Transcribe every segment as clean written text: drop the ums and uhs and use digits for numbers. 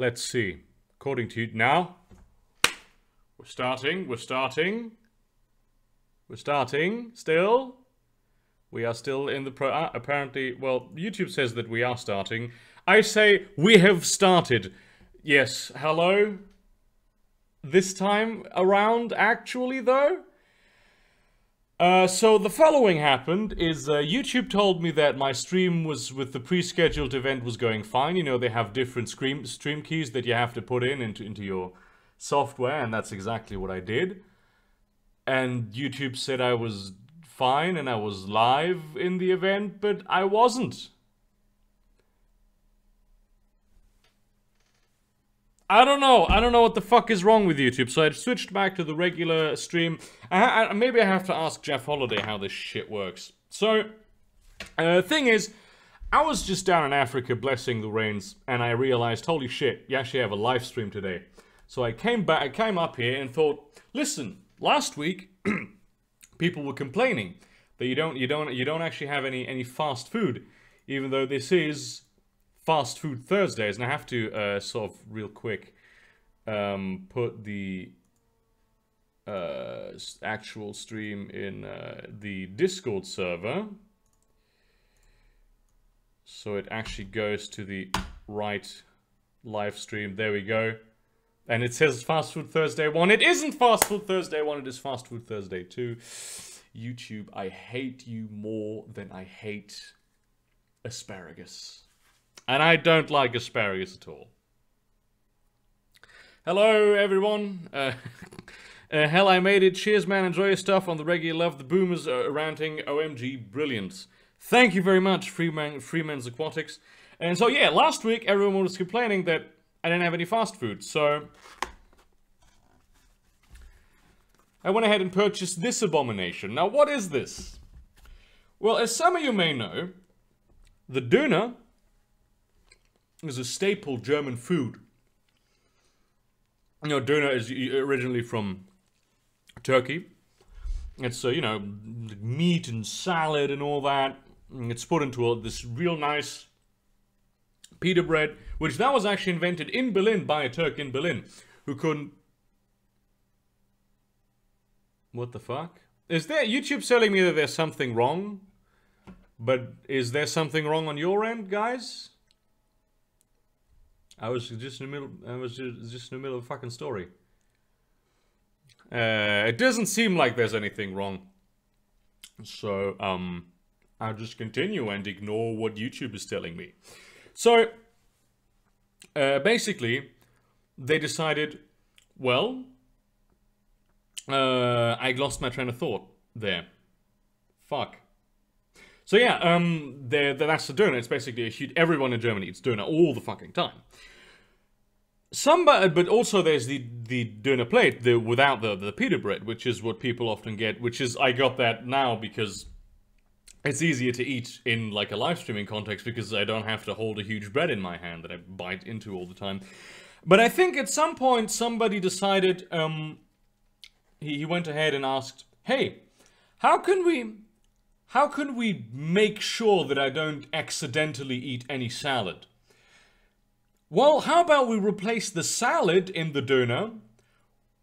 Let's see. According to you now, we're starting still. We are still in the apparently, well, YouTube says that we are starting. I say we have started. Yes, hello? This time around, actually, though? So the following happened is YouTube told me that my stream was with the pre-scheduled event was going fine. You know, they have different stream keys that you have to put into your software, and that's exactly what I did. And YouTube said I was fine and I was live in the event, but I wasn't. I don't know what the fuck is wrong with YouTube, so I switched back to the regular stream. Maybe I have to ask Jeff Holiday how this shit works. So, thing is, I was just down in Africa blessing the rains, and I realized, holy shit, you actually have a live stream today. So I came up here and thought, listen, last week, people were complaining that you don't actually have any fast food, even though this is Fast Food Thursdays, and I have to sort of real quick put the actual stream in the Discord server, so it actually goes to the right live stream. There we go, and it says Fast Food Thursday 1. It isn't Fast Food Thursday 1. It is Fast Food Thursday 2. YouTube, I hate you more than I hate asparagus. And I don't like asparagus at all. Hello, everyone. Hell, I made it. Cheers, man. Enjoy your stuff on the regular. Love the boomers ranting. OMG, brilliant. Thank you very much, Freeman's Aquatics. And so, yeah, last week, everyone was complaining that I didn't have any fast food. So, I went ahead and purchased this abomination. Now, what is this? Well, as some of you may know, the Döner is a staple German food. You know, Döner is originally from Turkey. It's, you know, meat and salad and all that. And it's put into this real nice pita bread, which that was actually invented in Berlin by a Turk in Berlin who couldn't... What the fuck? Is there... YouTube's telling me that there's something wrong? But is there something wrong on your end, guys? I was just in the middle of a fucking story. It doesn't seem like there's anything wrong. So, I'll just continue and ignore what YouTube is telling me. So, basically, they decided, well, I lost my train of thought there. Fuck. So yeah, that's the Döner. It's basically a huge... Everyone in Germany eats Döner all the fucking time. But also there's the Döner plate, without the pita bread, which is what people often get. Which is, I got that now because it's easier to eat in like a live streaming context because I don't have to hold a huge bread in my hand that I bite into all the time. But I think at some point somebody decided, he went ahead and asked, hey, how can we make sure that I don't accidentally eat any salad? Well, how about we replace the salad in the Döner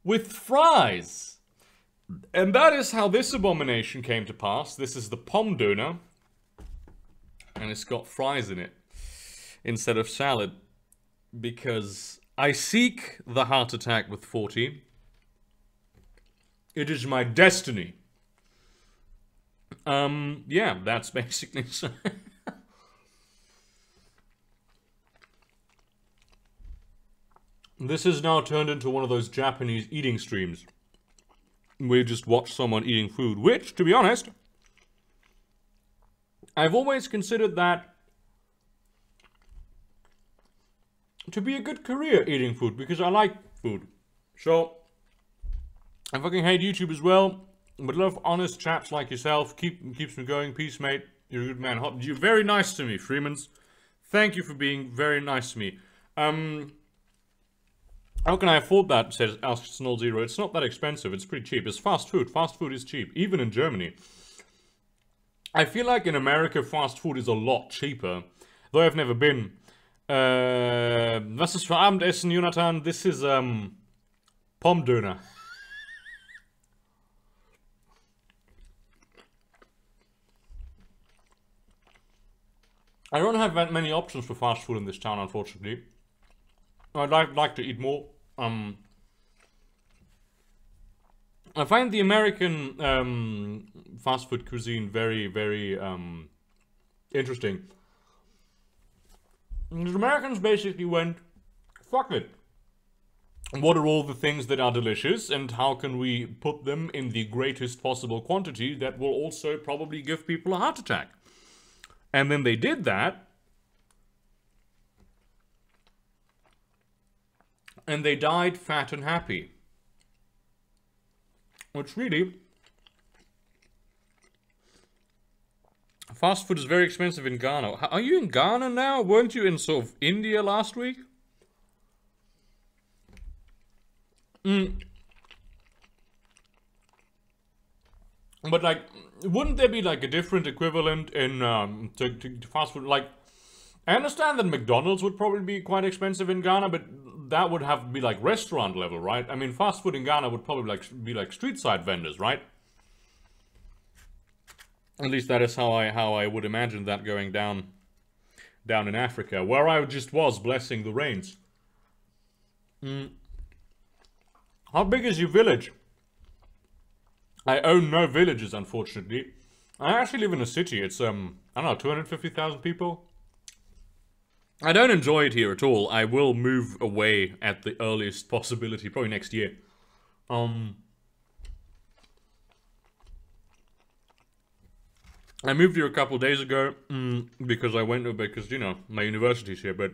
with fries? And that is how this abomination came to pass. This is the Pommes Döner. And it's got fries in it instead of salad. Because I seek the heart attack with 40. It is my destiny. Yeah, that's basically so. This has now turned into one of those Japanese eating streams. We just watch someone eating food, which, to be honest, I've always considered that to be a good career, eating food, because I like food. So, I fucking hate YouTube as well. But love honest chaps like yourself. Keeps me going. Peace, mate. You're a good man. You're very nice to me, Freemans. Thank you for being very nice to me. How can I afford that? Asks Null Zero. It's not that expensive. It's pretty cheap. It's fast food. Fast food is cheap, even in Germany. I feel like in America, fast food is a lot cheaper. Though I've never been. Was ist für Abendessen, Jonathan? This is, Pommdöner. I don't have that many options for fast food in this town, unfortunately. I'd like to eat more. I find the American fast food cuisine very, very interesting. The Americans basically went, fuck it. What are all the things that are delicious, and how can we put them in the greatest possible quantity that will also probably give people a heart attack? And then they did that, and they died fat and happy. Which really, fast food is very expensive in Ghana. Are you in Ghana now? Weren't you in sort of India last week? But like, wouldn't there be like a different equivalent in to fast food? Like, I understand that McDonald's would probably be quite expensive in Ghana, but that would have to be like restaurant level, right? I mean, fast food in Ghana would probably be like street side vendors, right? At least that is how I would imagine that going down in Africa, where I just was blessing the rains. How big is your village? I own no villages, unfortunately. I actually live in a city. It's, I don't know, 250,000 people? I don't enjoy it here at all. I will move away at the earliest possibility, probably next year. I moved here a couple days ago, because you know, my university's here, but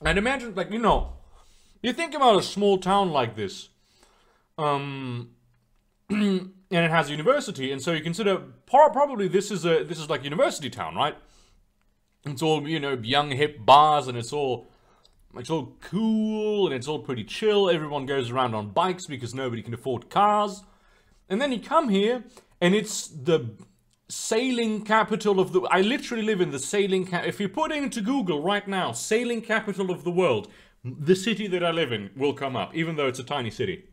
I'd imagine, like, you know, you think about a small town like this, and it has a university, and so you consider probably this is like university town, right? It's all, you know, young hip bars, and it's all cool, and it's all pretty chill. Everyone goes around on bikes because nobody can afford cars. And then you come here, and it's the sailing capital of the... I literally live in the sailing... If you put into Google right now, sailing capital of the world, the city that I live in will come up, even though it's a tiny city.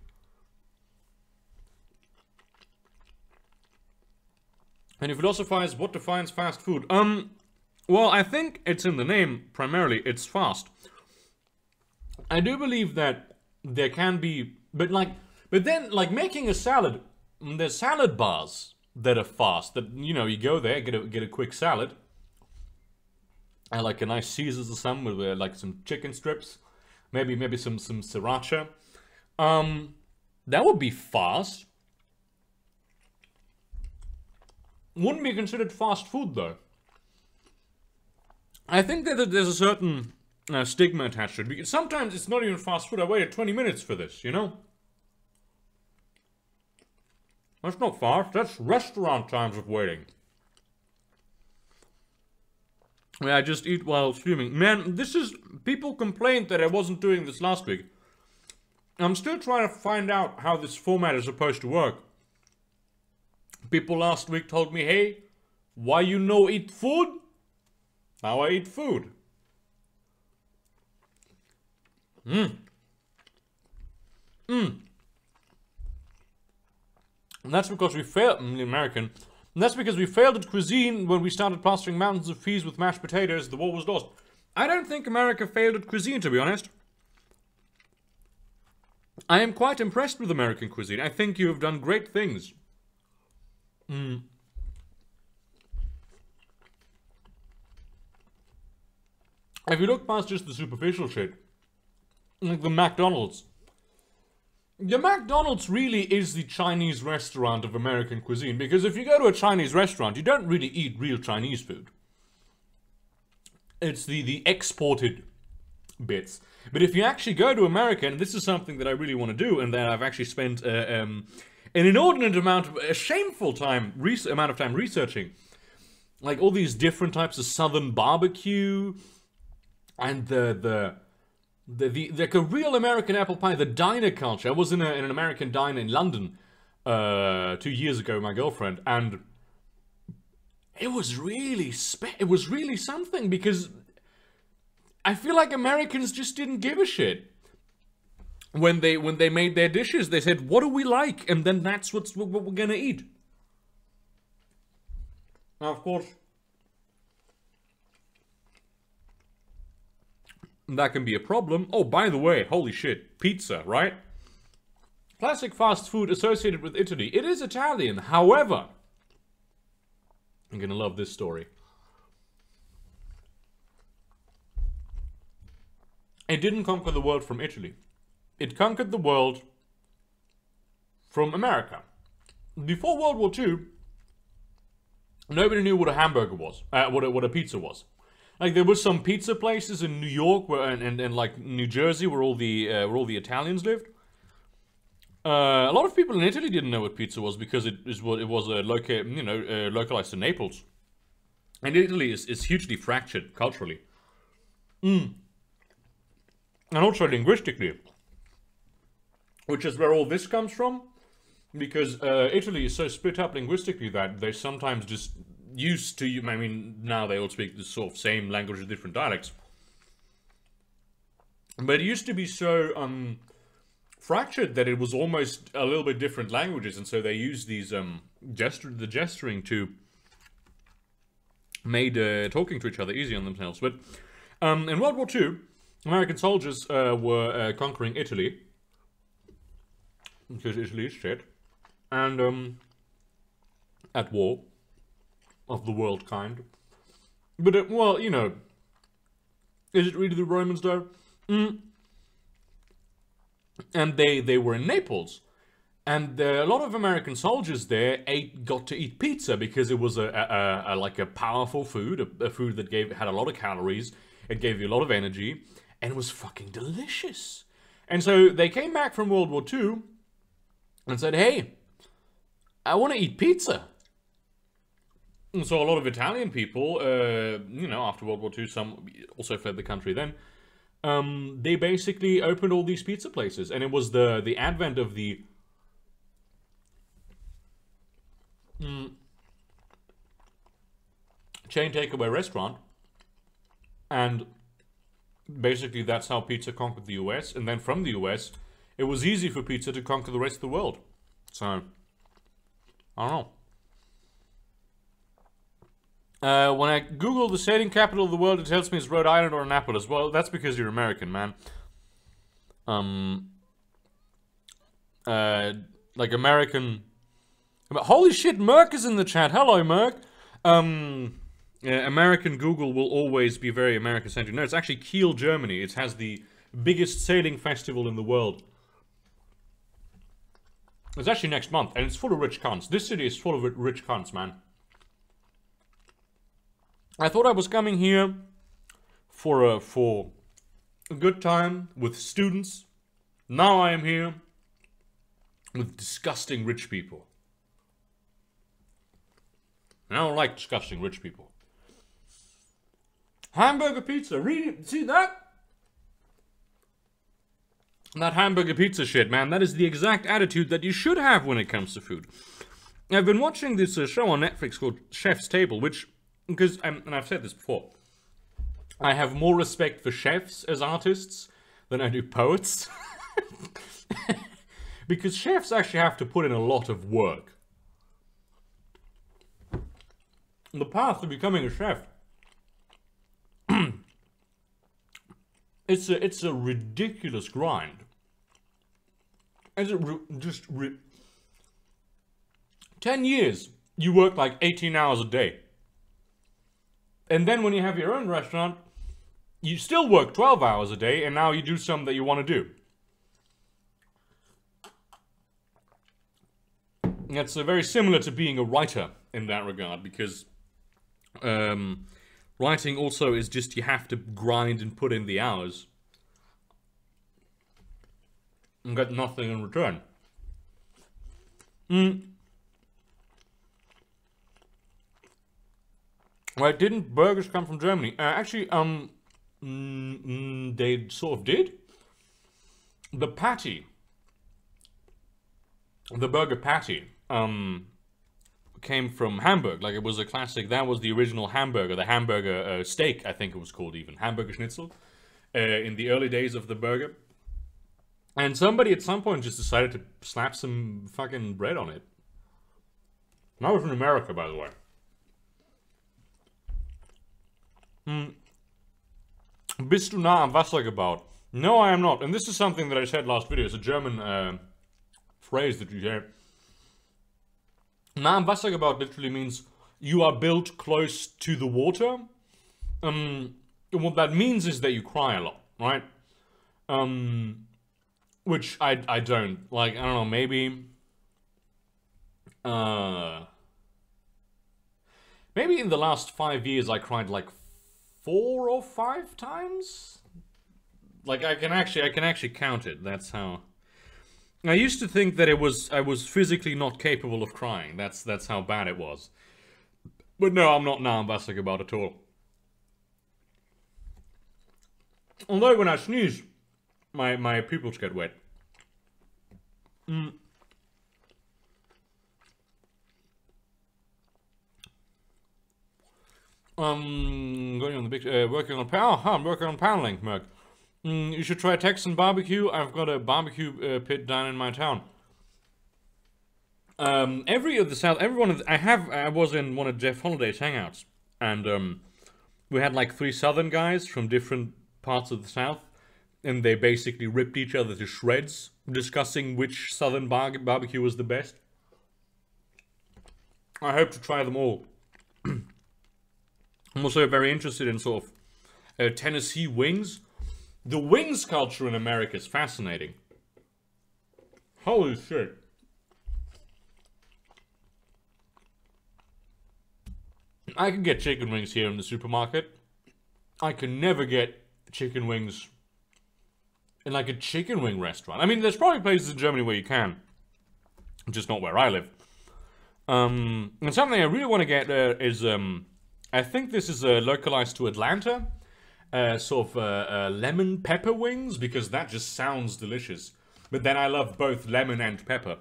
And you philosophize, what defines fast food? Well, I think it's in the name, primarily. It's fast. I do believe that there can be... But then, like, making a salad... There's salad bars that are fast. That, you know, you go there, get a quick salad. I like a nice Caesars or something with, like, some chicken strips. Maybe some sriracha. That would be fast. Wouldn't be considered fast food, though. I think that there's a certain stigma attached to it. Because sometimes it's not even fast food. I waited 20 minutes for this, you know? That's not fast. That's restaurant times of waiting. I mean, I just eat while streaming. Man, this is... People complained that I wasn't doing this last week. I'm still trying to find out how this format is supposed to work. People last week told me, hey, why you no eat food? Now I eat food. And that's because we failed, American. And that's because we failed at cuisine when we started plastering mountains of peas with mashed potatoes. The war was lost. I don't think America failed at cuisine, to be honest. I am quite impressed with American cuisine. I think you have done great things. If you look past just the superficial shit, like the McDonald's. The McDonald's really is the Chinese restaurant of American cuisine, because if you go to a Chinese restaurant, you don't really eat real Chinese food. It's the exported bits. But if you actually go to America, and this is something that I really want to do, and that I've actually spent an inordinate amount of, a shameful amount of time researching, like all these different types of southern barbecue, and like a real American apple pie, the diner culture. I was in an American diner in London 2 years ago with my girlfriend, and it was really something, because I feel like Americans just didn't give a shit. When they made their dishes, they said, what do we like? And then that's what we're gonna eat. Now, of course, that can be a problem. Oh, by the way, holy shit, pizza, right? Classic fast food associated with Italy. It is Italian, however, I'm gonna love this story. It didn't conquer the world from Italy. It conquered the world from America. Before World War II, nobody knew what a hamburger was, what a pizza was. Like, there were some pizza places in New York and like New Jersey where all the Italians lived. A lot of people in Italy didn't know what pizza was because it was localized to Naples. And Italy is hugely fractured culturally. And also linguistically. Which is where all this comes from. Because Italy is so split up linguistically that they sometimes just used to, I mean, now they all speak the sort of same language with different dialects. But it used to be so fractured that it was almost a little bit different languages, and so they used these the gesturing to made talking to each other easy on themselves. But in World War II, American soldiers were conquering Italy, because Italy is shit, and at war of the world kind. But well, you know, is it really the Romans though? And they were in Naples, and a lot of American soldiers there got to eat pizza because it was like a powerful food, a food that had a lot of calories, it gave you a lot of energy, and it was fucking delicious. And so they came back from World War II and said, hey, I want to eat pizza. And so a lot of Italian people, you know, after World War II, some also fled the country then, they basically opened all these pizza places. And it was the advent of the chain takeaway restaurant. And basically that's how pizza conquered the US. And then from the US, it was easy for pizza to conquer the rest of the world. So, I don't know. When I Google the sailing capital of the world, it tells me it's Rhode Island or Annapolis. Well, that's because you're American, man. Like American... Holy shit, Merc is in the chat. Hello, Merc. American Google will always be very American-centric. No, it's actually Kiel, Germany. It has the biggest sailing festival in the world. It's actually next month, and it's full of rich cunts. This city is full of rich cunts, man. I thought I was coming here for a good time with students. Now I am here with disgusting rich people. And I don't like disgusting rich people. Hamburger pizza, really? See that? That hamburger pizza shit, man, that is the exact attitude that you should have when it comes to food. I've been watching this show on Netflix called Chef's Table, which... Because, and I've said this before, I have more respect for chefs as artists than I do poets. Because chefs actually have to put in a lot of work. The path to becoming a chef, it's a ridiculous grind. It's 10 years, you work like 18 hours a day. And then when you have your own restaurant, you still work 12 hours a day, and now you do something that you want to do. It's very similar to being a writer in that regard, because writing also is just, you have to grind and put in the hours and get nothing in return. Right, didn't burgers come from Germany? Actually, they sort of did. The patty, the burger patty, came from Hamburg. Like, it was a classic. That was the original hamburger, the hamburger steak, I think it was called even. Hamburger schnitzel. In the early days of the burger. And somebody at some point just decided to slap some fucking bread on it. And that was in America, by the way. Bist du nah am Wasser gebaut? No, I am not. And this is something that I said last video. It's a German phrase that you hear. Nah am Wasser gebaut literally means you are built close to the water. What that means is that you cry a lot, right? Which I don't. Like, I don't know, maybe... maybe in the last 5 years I cried like 4 or 5 times? Like, I can actually count it. That's how... I used to think that I was physically not capable of crying. That's how bad it was. But no, I'm not now ambassador about it at all. Although when I sneeze, my pupils get wet. Going on the big, working on I'm working on paneling, Merc. You should try Texan barbecue. I've got a barbecue pit down in my town. Every of the South, everyone, I was in one of Jeff Holliday's hangouts, and we had like 3 Southern guys from different parts of the South, and they basically ripped each other to shreds, discussing which Southern barbecue was the best. I hope to try them all. I'm also very interested in sort of Tennessee wings. The wings culture in America is fascinating. Holy shit. I can get chicken wings here in the supermarket. I can never get chicken wings in like a chicken wing restaurant. I mean, there's probably places in Germany where you can. Just not where I live. And something I really want to get is, I think this is localized to Atlanta. Sort of lemon pepper wings, because that just sounds delicious. But then I love both lemon and pepper.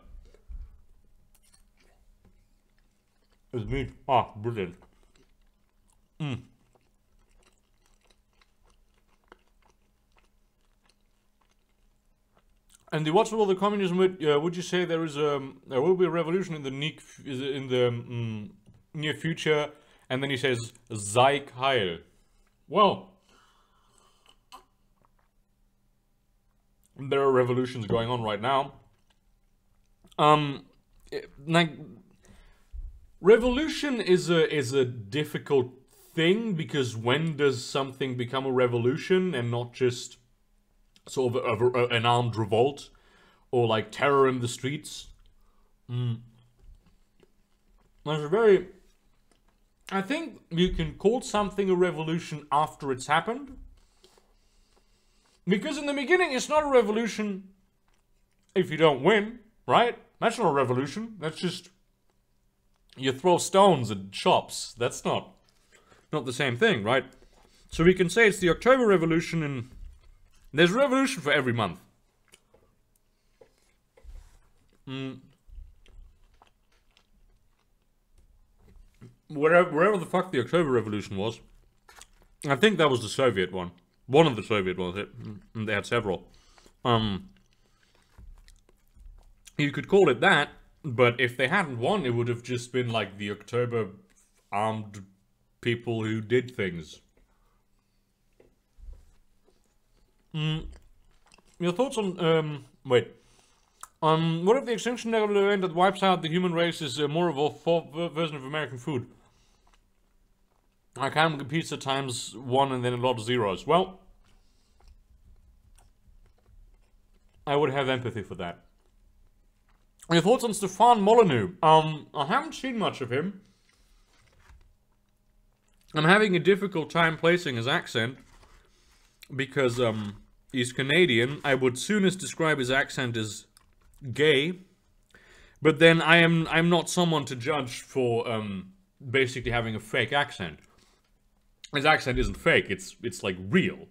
It's meat. Ah, brilliant. And the what's with all the communism? Would you say there will be a revolution in the near future? And then he says, sei heil. Well, there are revolutions going on right now. Like, revolution is a difficult thing, because when does something become a revolution and not just sort of an armed revolt or like terror in the streets? There's a very... I think you can call something a revolution after it's happened. Because in the beginning, it's not a revolution if you don't win, right? That's not a revolution. That's just... you throw stones at shops. That's not the same thing, right? So we can say it's the October Revolution, and there's a revolution for every month. Wherever the fuck the October Revolution was, I think that was the Soviet one. One of the Soviet ones, and they had several. You could call it that, but if they hadn't won, it would have just been like the October armed people who did things. Your thoughts on, what if the extinction event that wipes out the human race is more of a version of American food? Like hamburger pizza times 1 and then a lot of zeros. Well, I would have empathy for that. Your thoughts on Stefan Molyneux? I haven't seen much of him. I'm having a difficult time placing his accent because he's Canadian. I would soonest describe his accent as gay, but then I'm not someone to judge for basically having a fake accent. His accent isn't fake, it's like real.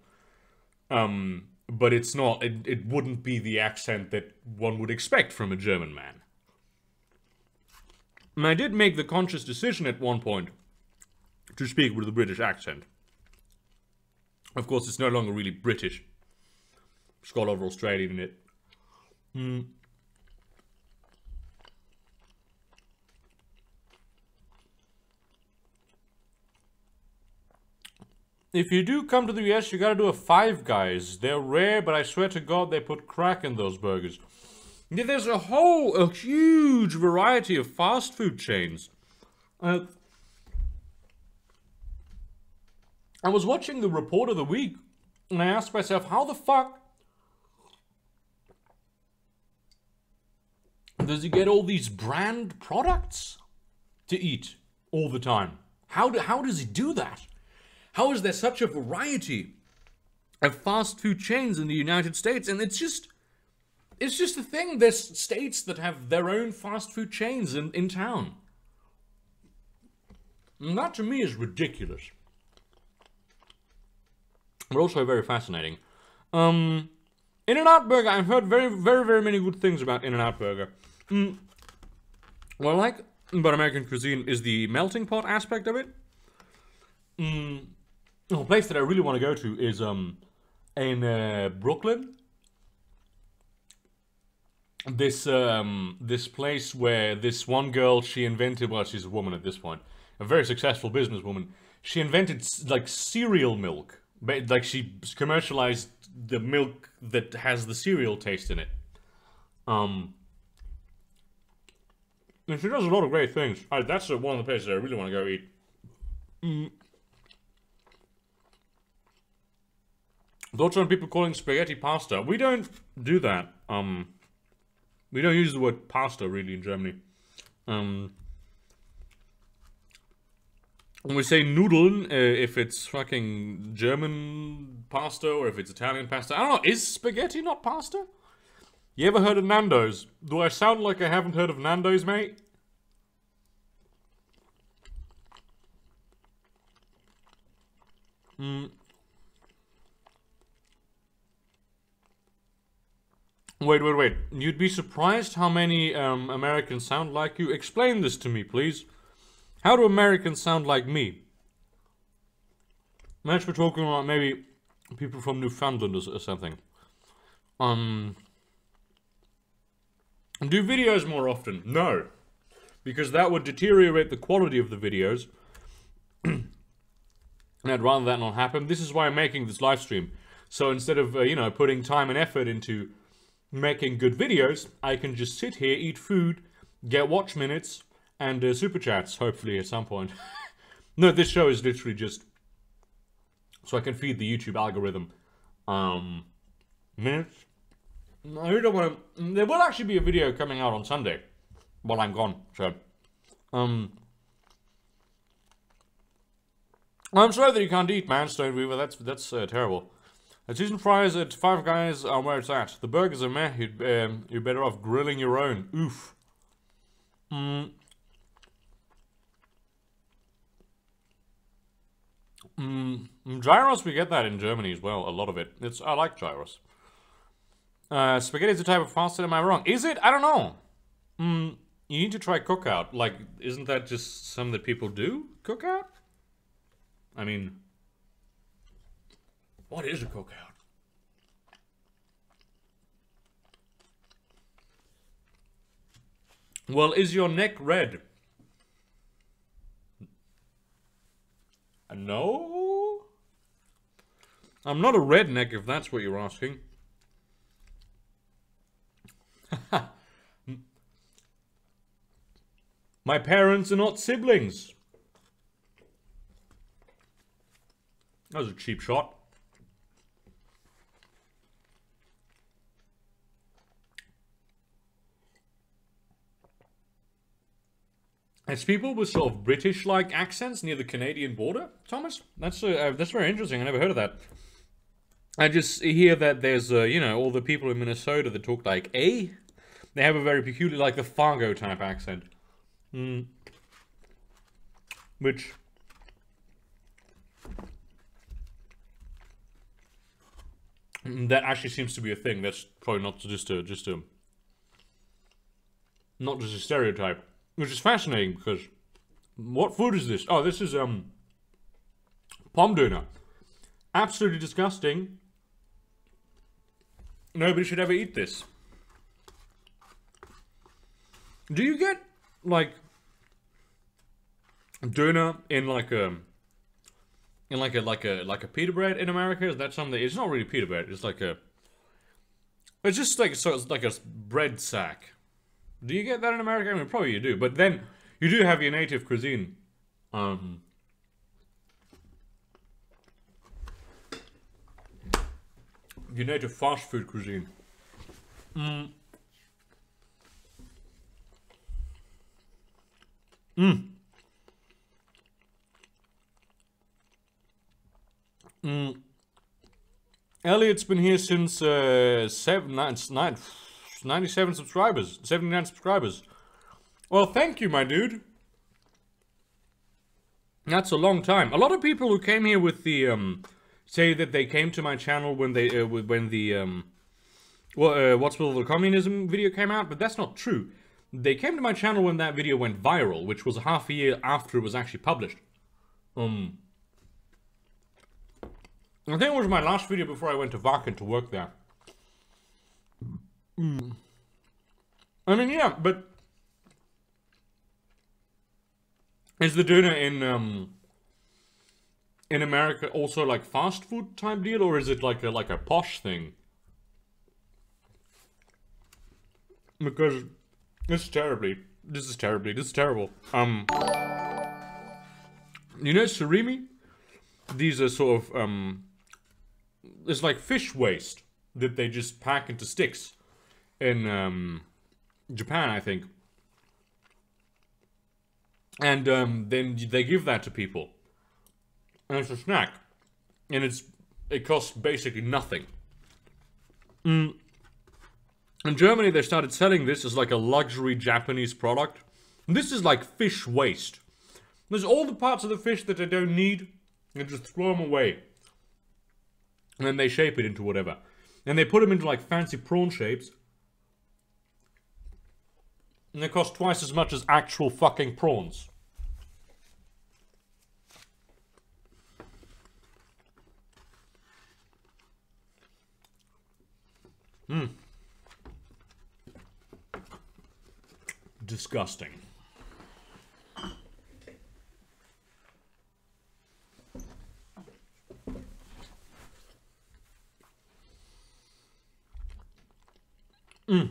But it's not, it wouldn't be the accent that one would expect from a German man. And I did make the conscious decision at one point to speak with a British accent. Of course, it's no longer really British. It's got a lot of Australian in it. If you do come to the US, you gotta do a Five Guys. They're rare, but I swear to God, they put crack in those burgers. Yeah, there's a huge variety of fast food chains. I was watching the Report of the Week, and I asked myself, how the fuck does he get all these brand products to eat all the time? How does he do that? How is there such a variety of fast food chains in the United States? And it's just a thing. There's states that have their own fast food chains in town. And that to me is ridiculous. But also very fascinating. In-N-Out Burger, I've heard very, very, very many good things about In-N-Out Burger. What I like about American cuisine is the melting pot aspect of it. A place that I really want to go to is in Brooklyn. This place where this one girl, she invented, well, she's a woman at this point, a very successful businesswoman. She invented like cereal milk, like she commercialized the milk that has the cereal taste in it. And she does a lot of great things. That's one of the places I really want to go eat. Thoughts on people calling spaghetti pasta? We don't do that. We don't use the word pasta really in Germany. When we say Nudeln, if it's fucking German pasta or if it's Italian pasta, I don't know. Is spaghetti not pasta? You ever heard of Nando's? Do I sound like I haven't heard of Nando's, mate? Wait. You'd be surprised how many Americans sound like you. Explain this to me, please. How do Americans sound like me? Unless we're talking about maybe people from Newfoundland or something. Do videos more often? No. Because that would deteriorate the quality of the videos. And I'd rather that not happen. This is why I'm making this live stream. So instead of, putting time and effort into making good videos, I can just sit here, eat food, get watch minutes, and super chats, hopefully at some point. No, this show is literally just so I can feed the YouTube algorithm minutes. I really don't want to. There will actually be a video coming out on Sunday while I'm gone, so I'm sorry that you can't eat, man, Stone Weaver. That's terrible. Cheese and fries at Five Guys are where it's at. The burgers are meh. You're better off grilling your own. Oof. Gyros, we get that in Germany as well. A lot of it. I like gyros. Spaghetti is a type of pasta. Am I wrong? Is it? I don't know. You need to try cookout. Like, isn't that just something that people do? Cookout? I mean, what is a cookout? Well, is your neck red? No? I'm not a redneck if that's what you're asking. My parents are not siblings. That was a cheap shot. It's people with sort of British-like accents near the Canadian border, Thomas? That's very interesting. I never heard of that. I just hear that there's, all the people in Minnesota that talk like A. They have a very peculiar, like the Fargo type accent. Which... that actually seems to be a thing. That's probably not just a stereotype. which is fascinating because what food is this? Oh, this is pomdöner. Absolutely disgusting. Nobody should ever eat this. Do you get like döner in like a pita bread in America? Is that something? It's not really pita bread. It's like a. It's just like so. It's like a bread sack. Do you get that in America? I mean, probably you do. But then you do have your native cuisine. Your native fast food cuisine. Elliot's been here since 97 subscribers. 79 subscribers. Well, thank you, my dude. That's a long time. A lot of people who came here with the say that they came to my channel when they what's with the communism video came out, but that's not true. They came to my channel when that video went viral, which was half a year after it was actually published. I think it was my last video before I went to Vaken to work there. I mean, yeah, but is the döner in America also like fast food type deal, or is it like a posh thing? Because this is terrible. You know surimi? These are sort of it's like fish waste that they just pack into sticks in Japan, I think. And then they give that to people. And it's a snack. And it costs basically nothing. In Germany, they started selling this as like a luxury Japanese product. And this is like fish waste. There's all the parts of the fish that they don't need, and just throw them away. And then they shape it into whatever. And they put them into like fancy prawn shapes. And they cost twice as much as actual fucking prawns. Disgusting. Yeah,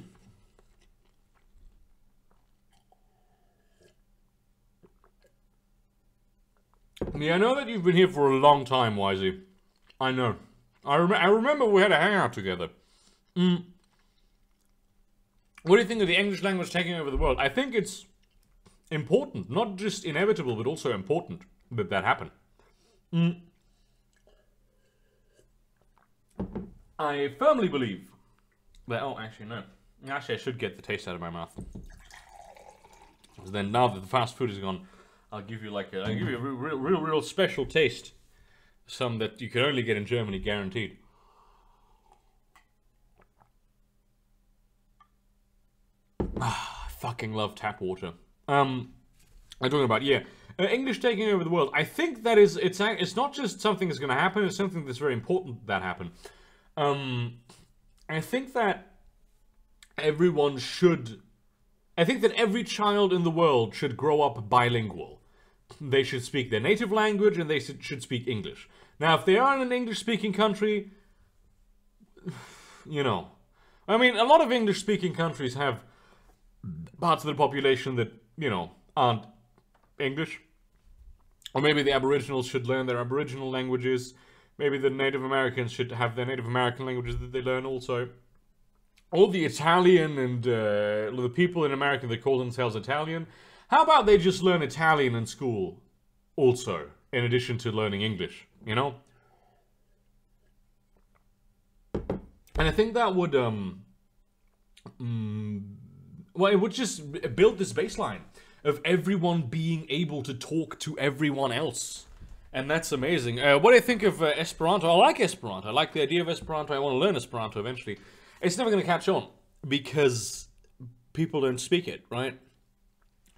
I know that you've been here for a long time, Wisey. I know. I remember we had a hangout together. What do you think of the English language taking over the world? I think it's important, not just inevitable, but also important that that happen. I firmly believe that. Oh, actually, no. Actually, I should get the taste out of my mouth. Because then, now that the fast food is gone, I'll give you like a real special taste. Some that you can only get in Germany, guaranteed. I fucking love tap water. I'm talking about, yeah, English taking over the world. I think that it's not just something that's going to happen. It's something that's very important that happen. I think that everyone should. I think that every child in the world should grow up bilingual. They should speak their native language and they should speak English. Now, if they are in an English-speaking country, you know, I mean, a lot of English-speaking countries have parts of the population that, you know, aren't English. Or maybe the Aboriginals should learn their Aboriginal languages. Maybe the Native Americans should have their Native American languages that they learn also. All the Italian and the people in America that call themselves Italian, how about they just learn Italian in school also, in addition to learning English, you know? And I think that would, well, it would just build this baseline of everyone being able to talk to everyone else. And that's amazing. What do you think of Esperanto? I like Esperanto. I like the idea of Esperanto. I want to learn Esperanto eventually. It's never going to catch on because people don't speak it, right?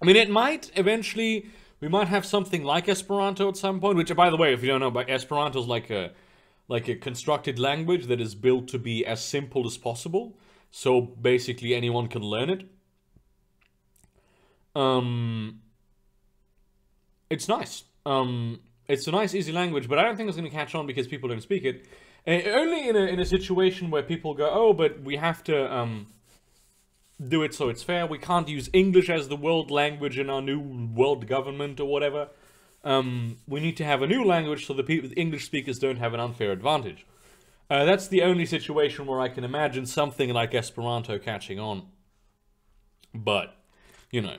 I mean, it might eventually. We might have something like Esperanto at some point. Which, by the way, if you don't know, but Esperanto is like a constructed language that is built to be as simple as possible. So basically, anyone can learn it. It's nice. It's a nice, easy language, but I don't think it's going to catch on because people don't speak it. Only in a situation where people go, oh, but we have to do it so it's fair. We can't use English as the world language in our new world government or whatever. We need to have a new language so the English speakers don't have an unfair advantage. That's the only situation where I can imagine something like Esperanto catching on. But, you know.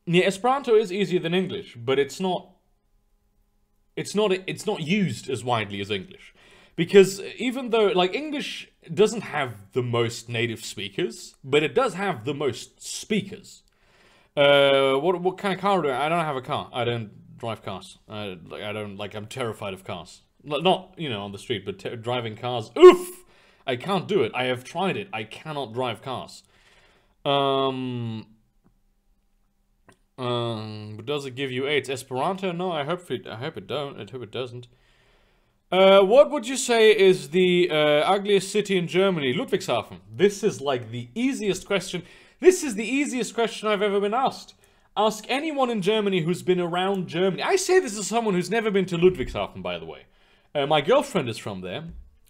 Yeah, Esperanto is easier than English, but it's not used as widely as English. Because even though, like, English doesn't have the most native speakers, but it does have the most speakers. What kind of car do I don't have a car. I don't drive cars. I'm terrified of cars. Not, you know, on the street, but driving cars. Oof! I can't do it. I have tried it. I cannot drive cars. But does it give you AIDS? Esperanto? No, I hope it don't. I hope it doesn't. What would you say is the ugliest city in Germany? Ludwigshafen. This is like the easiest question. This is the easiest question I've ever been asked. Ask anyone in Germany who's been around Germany. I say this as someone who's never been to Ludwigshafen, by the way. My girlfriend is from there.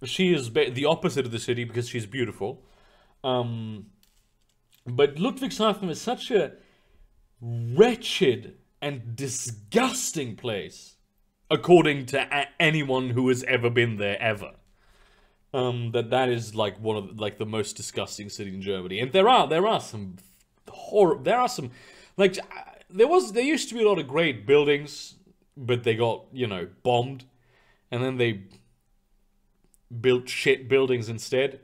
She is the opposite of the city because she's beautiful. But Ludwigshafen is such a wretched and disgusting place, according to anyone who has ever been there ever. That is like one of the most disgusting city in Germany. And there are some like there used to be a lot of great buildings, but they got, you know, bombed, and then they built shit buildings instead.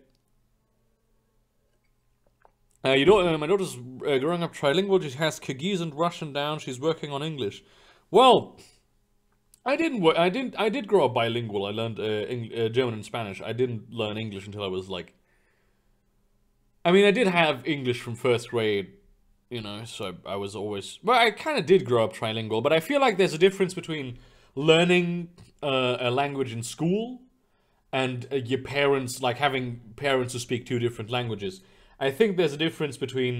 My daughter's growing up trilingual. She has Kyrgyz and Russian down. She's working on English. Well, I did grow up bilingual. I learned German and Spanish. I didn't learn English until I was like. I mean, I did have English from first grade, you know. So I was always. Well, I kind of did grow up trilingual, but I feel like there's a difference between learning a language in school and your parents, like having parents who speak two different languages. I think there's a difference between,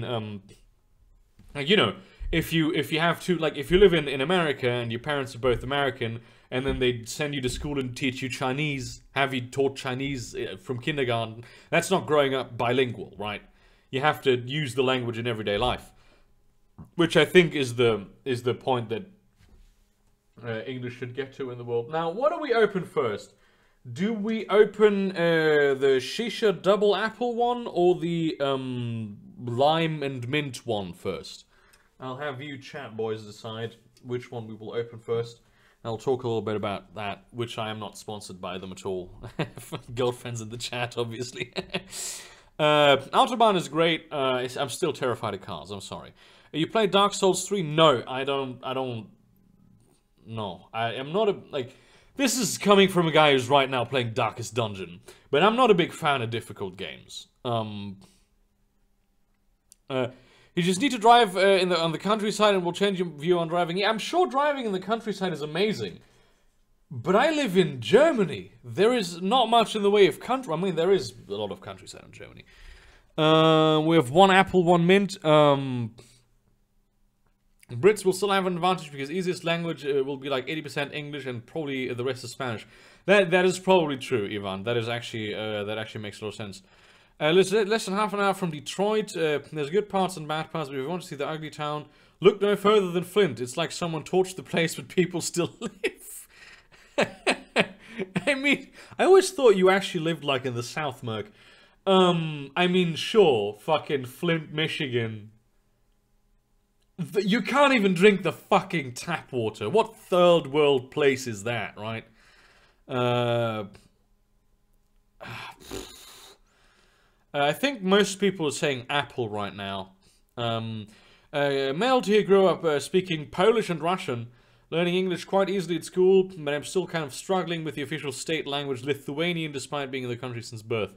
like, you know, if you have two, like, if you live in America and your parents are both American, and then they send you to school and teach you Chinese, have you taught Chinese from kindergarten, that's not growing up bilingual, right? You have to use the language in everyday life, which I think is the point that English should get to in the world. Now, what do we open first? Do we open the Shisha double apple one or the lime and mint one first? I'll have you chat boys decide which one we will open first. I'll talk a little bit about that, which I am not sponsored by them at all. Girlfriends in the chat, obviously. Autobahn is great. I'm still terrified of cars. I'm sorry. You play Dark Souls 3? No, I don't. No, I am not a like. This is coming from a guy who's right now playing Darkest Dungeon, but I'm not a big fan of difficult games. You just need to drive on the countryside and we'll change your view on driving. Yeah, I'm sure driving in the countryside is amazing, but I live in Germany. There is not much in the way of country. I mean, there is a lot of countryside in Germany. We have one apple, one mint. Brits will still have an advantage because easiest language will be like 80% English and probably the rest is Spanish. That is probably true, Ivan. That is actually that actually makes a lot of sense. Less than half an hour from Detroit. There's good parts and bad parts, but if you want to see the ugly town, look no further than Flint. It's like someone torched the place, but people still live. I mean, I always thought you actually lived like in the South, Merc. I mean, sure, fucking Flint, Michigan. You can't even drink the fucking tap water. What third world place is that, right? I think most people are saying Apple right now. Male here grew up speaking Polish and Russian, learning English quite easily at school, but I'm still kind of struggling with the official state language Lithuanian despite being in the country since birth.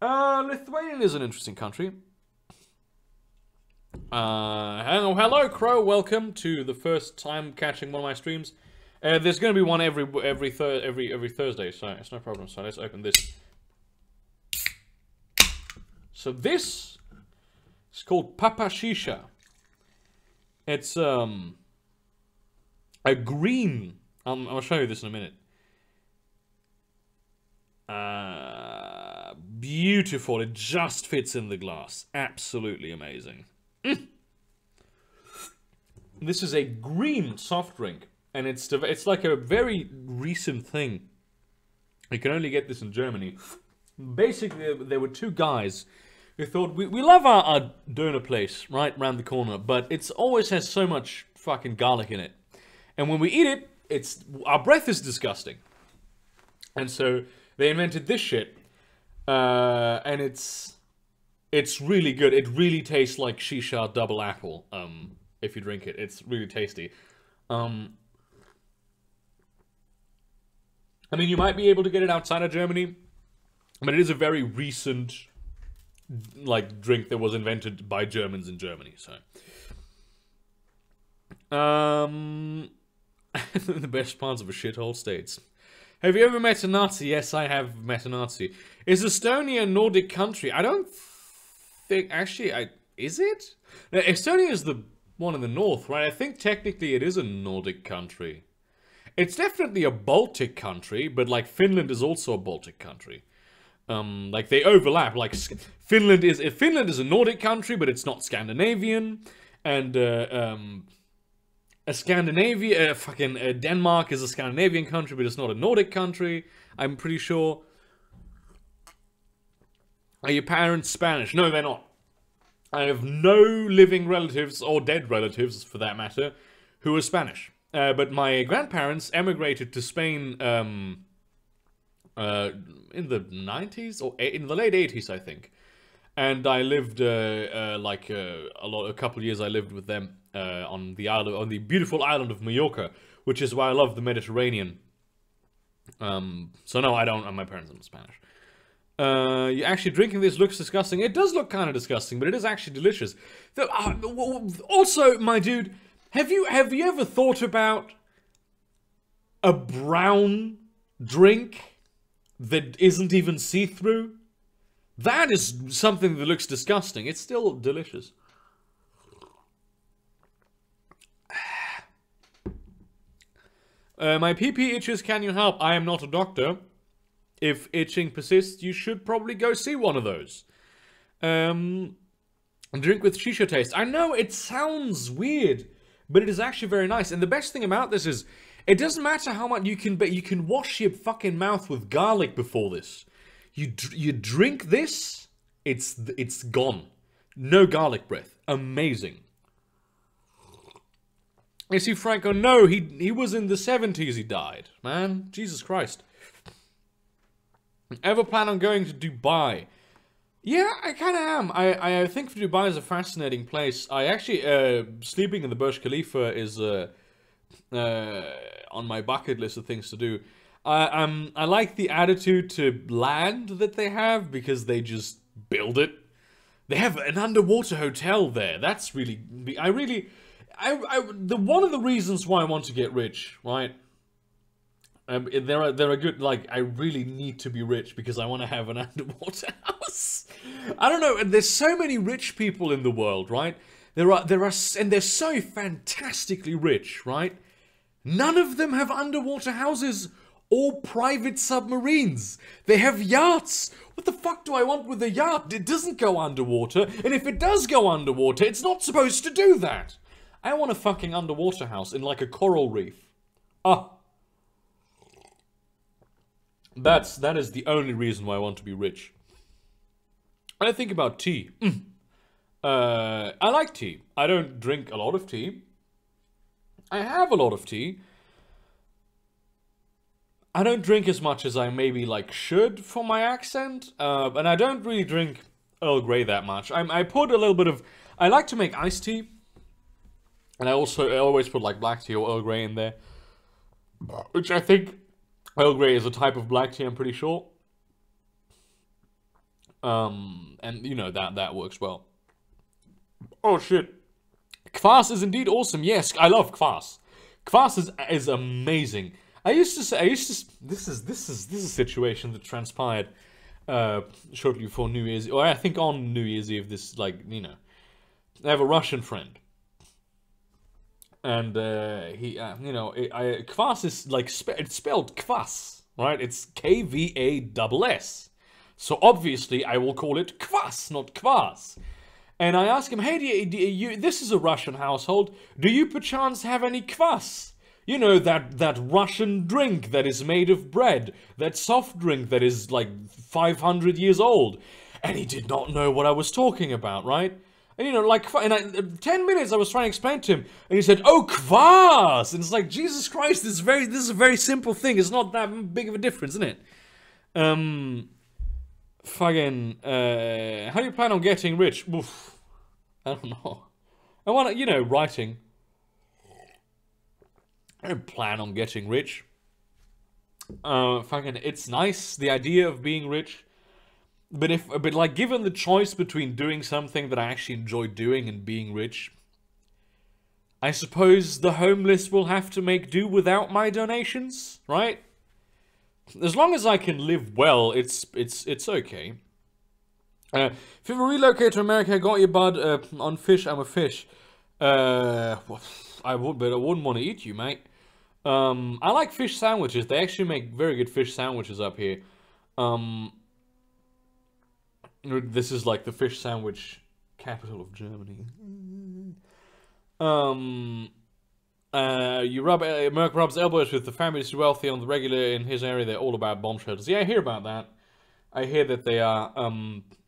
Lithuanian is an interesting country. Hello, Crow. Welcome to the first time catching one of my streams. There's going to be one every Thursday, so it's no problem. So let's open this. So this is called Papa Shisha. It's a green. I'll show you this in a minute. Beautiful. It just fits in the glass. Absolutely amazing. This is a green soft drink, and it's like a very recent thing. You can only get this in Germany. Basically, there were two guys who thought, we love our doner place right around the corner, but it always has so much fucking garlic in it. And when we eat it, our breath is disgusting. And so they invented this shit, and it's really good. It really tastes like Shisha double apple. If you drink it, it's really tasty. I mean, you might be able to get it outside of Germany, but it is a very recent, like, drink that was invented by Germans in Germany. So, the best parts of a shithole states. Have you ever met a Nazi? Yes, I have met a Nazi. Is Estonia a Nordic country? I don't think... Actually, is it? Now, Estonia is the one in the north, right? I think technically it is a Nordic country. It's definitely a Baltic country, but, like, Finland is also a Baltic country. Like, they overlap. Like, Finland is a Nordic country, but it's not Scandinavian. And, Denmark is a Scandinavian country, but it's not a Nordic country, I'm pretty sure. Are your parents Spanish? No, they're not. I have no living relatives, or dead relatives, for that matter, who are Spanish. But my grandparents emigrated to Spain, in the 90s, or in the late 80s, I think. And I lived, a couple of years I lived with them, on the beautiful island of Mallorca, which is why I love the Mediterranean. So no, I don't, my parents aren't Spanish. You actually drinking this looks disgusting. It does look kind of disgusting, but it is actually delicious. Also, my dude, have you ever thought about a brown drink that isn't even see-through? That is something that looks disgusting. It's still delicious. My pee-pee itches, can you help? I am not a doctor. If itching persists, you should probably go see one of those. Drink with shisha taste. I know, it sounds weird, but it is actually very nice. And the best thing about this is, it doesn't matter how much you can wash your fucking mouth with garlic before this. You drink this, it's gone. No garlic breath. Amazing. You see, Franco, no, he was in the 70s he died, man. Jesus Christ. Ever plan on going to Dubai? Yeah, I kind of am. I think Dubai is a fascinating place. I actually, sleeping in the Burj Khalifa is on my bucket list of things to do. I like the attitude to land that they have, because they just build it. They have an underwater hotel there. That's really... one of the reasons why I want to get rich, right? There are good, like, I really need to be rich because I want to have an underwater house. I don't know, and there's so many rich people in the world, right? There are, and they're so fantastically rich, right? None of them have underwater houses or private submarines. They have yachts. What the fuck do I want with a yacht? It doesn't go underwater, and if it does go underwater, it's not supposed to do that. I want a fucking underwater house in, like, a coral reef. That is the only reason why I want to be rich. I think about tea. I like tea. I don't drink a lot of tea. I have a lot of tea. I don't drink as much as I maybe, like, should for my accent. And I don't really drink Earl Grey that much. I put a little bit of... I like to make iced tea. And I always put, like, black tea or Earl Grey in there. Which I think... Earl Grey is a type of black tea, I'm pretty sure. And, you know, that works well. Oh, shit. Kvass is indeed awesome. Yes, I love Kvass. Kvass is amazing. This is a situation that transpired shortly before New Year's, or I think on New Year's Eve. This, like, you know, I have a Russian friend, and he, you know, Kvass is like it's spelled Kvass, right? It's Kvass. So obviously, I will call it Kvass, not Kvass. And I ask him, hey, this is a Russian household. Do you perchance have any kvass? You know, that Russian drink that is made of bread. That soft drink that is like 500 years old. And he did not know what I was talking about, right? And, you know, like, 10 minutes I was trying to explain to him. And he said, oh, kvass! And it's like, Jesus Christ, this is a very simple thing. It's not that big of a difference, isn't it? Fucking, how do you plan on getting rich? Oof. I don't know. I want to, you know, writing. I don't plan on getting rich. Fucking, it's nice, the idea of being rich. But like, given the choice between doing something that I actually enjoy doing and being rich, I suppose the homeless will have to make do without my donations, right? As long as I can live well, it's okay. If you ever relocate to America, I got you, bud. On fish, I'm a fish. I would, but I wouldn't want to eat you, mate. I like fish sandwiches. They actually make very good fish sandwiches up here. This is like the fish sandwich capital of Germany. Merc rubs elbows with the families wealthy on the regular in his area. They're all about bomb shelters. Yeah, I hear about that. I hear that they are.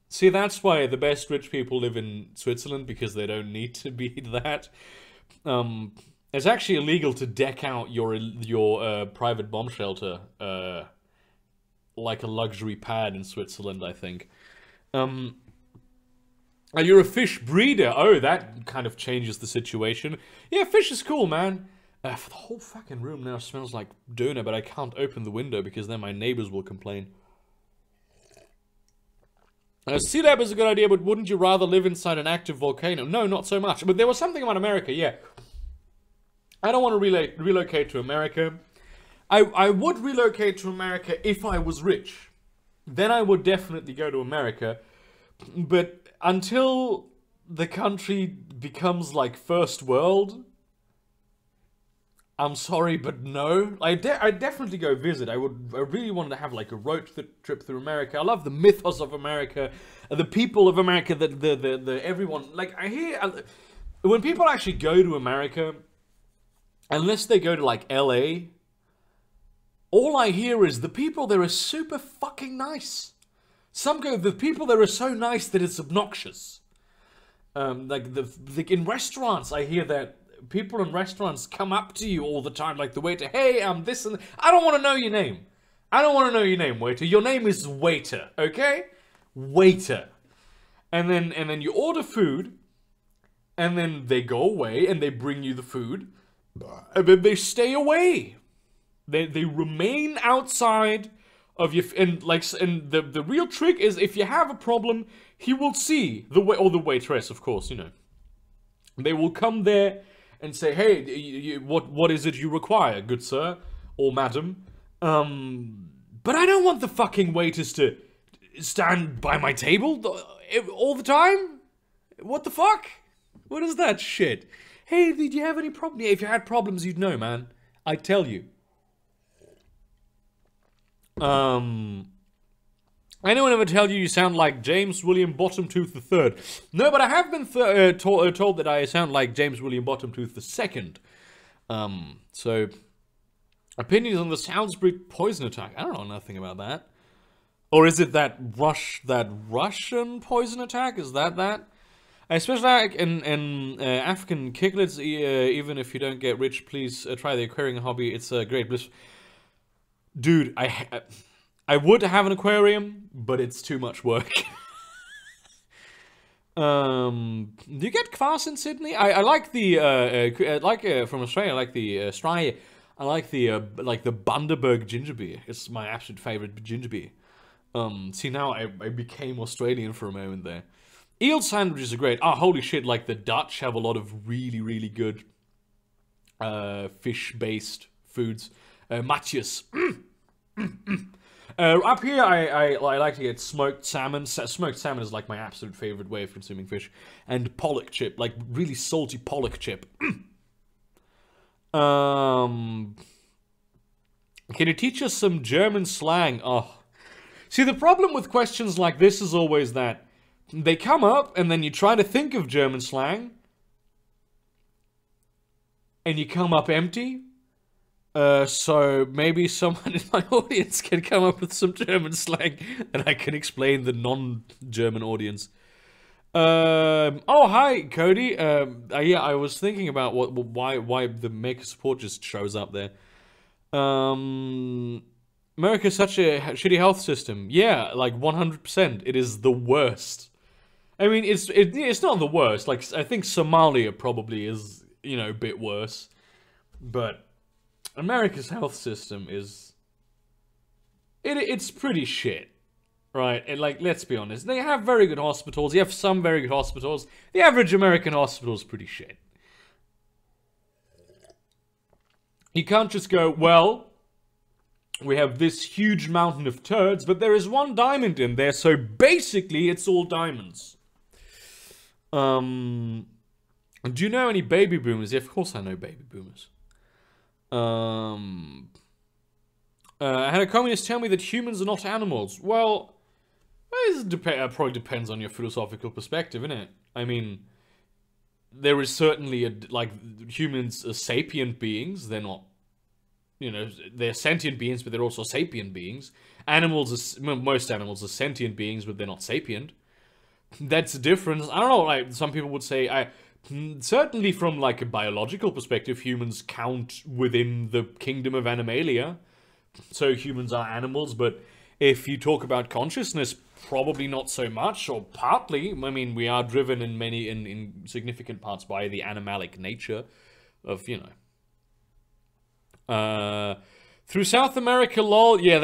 See, that's why the best rich people live in Switzerland, because they don't need to be that. It's actually illegal to deck out your private bomb shelter like a luxury pad in Switzerland, I think. You're a fish breeder. Oh, that kind of changes the situation. Yeah, fish is cool, man. The whole fucking room now smells like doner, but I can't open the window because then my neighbors will complain. Sea lab is a good idea, but wouldn't you rather live inside an active volcano? No, not so much. But there was something about America, yeah. I don't want to relocate to America. I would relocate to America if I was rich. Then I would definitely go to America. But until the country becomes like first world, I'm sorry, but no. I'd definitely go visit. I really wanted to have like a road trip through America. I love the mythos of America, the people of America, the everyone. Like, I hear when people actually go to America, unless they go to like LA, all I hear is the people there are super fucking nice. The people there are so nice that it's obnoxious. Like in restaurants, I hear that people in restaurants come up to you all the time, like the waiter. Hey, I'm this and I don't want to know your name. I don't want to know your name, waiter. Your name is waiter, okay? Waiter. And then you order food, and then they go away and they bring you the food, and then they stay away. They remain outside of your and the real trick is if you have a problem, he will see the waitress, of course, you know. They will come there and say, hey, what is it you require, good sir or madam? But I don't want the fucking waiters to stand by my table all the time. What the fuck? What is that shit? Hey, did you have any problem? Yeah, if you had problems, you'd know, man. I'd tell you. Anyone ever tell you sound like James William Bottomtooth III? No, but I have been told that I sound like James William Bottomtooth II. So, opinions on the Salisbury poison attack. I don't know nothing about that. Or is it that Russian poison attack? Is that? I especially like in African kicklets, even if you don't get rich, please try the aquarium hobby. It's a great bliss. Dude, I would have an aquarium, but it's too much work. Do you get kvass in Sydney? I like the from Australia. I like the Australia. I like the Bundaberg ginger beer. It's my absolute favorite ginger beer. See, now I became Australian for a moment there. eel sandwiches are great. Ah, holy shit, like the Dutch have a lot of really, really good fish-based foods. Matjes. Up here, I like to get smoked salmon. Smoked salmon is like my absolute favorite way of consuming fish. And pollock chip, like really salty pollock chip. Can you teach us some German slang? Oh. See, the problem with questions like this is always that they come up and then you try to think of German slang and you come up empty. So maybe someone in my audience can come up with some German slang and I can explain the non-German audience. Oh, hi, Cody. Yeah, I was thinking about why the Maker support just shows up there. America's such a shitty health system. Yeah, like 100%. It is the worst. I mean, it's not the worst. Like, I think Somalia probably is, you know, a bit worse. But America's health system is... It's pretty shit. Right? And, like, let's be honest. They have very good hospitals. You have some very good hospitals. The average American hospital is pretty shit. You can't just go, well... We have this huge mountain of turds, but there is one diamond in there, so basically it's all diamonds. Do you know any baby boomers? Yeah, of course I know baby boomers. I had a communist tell me that humans are not animals. Well, it probably depends on your philosophical perspective, innit? I mean, there is certainly, humans are sapient beings, they're not. You know, they're sentient beings, but they're also sapient beings. Most animals are sentient beings, but they're not sapient. That's the difference. I don't know, like, some people would say, certainly from, like, a biological perspective, humans count within the kingdom of Animalia. So humans are animals, but if you talk about consciousness, probably not so much, or partly. I mean, we are driven in significant parts by the animalic nature of, you know, through South America, lol. Yeah,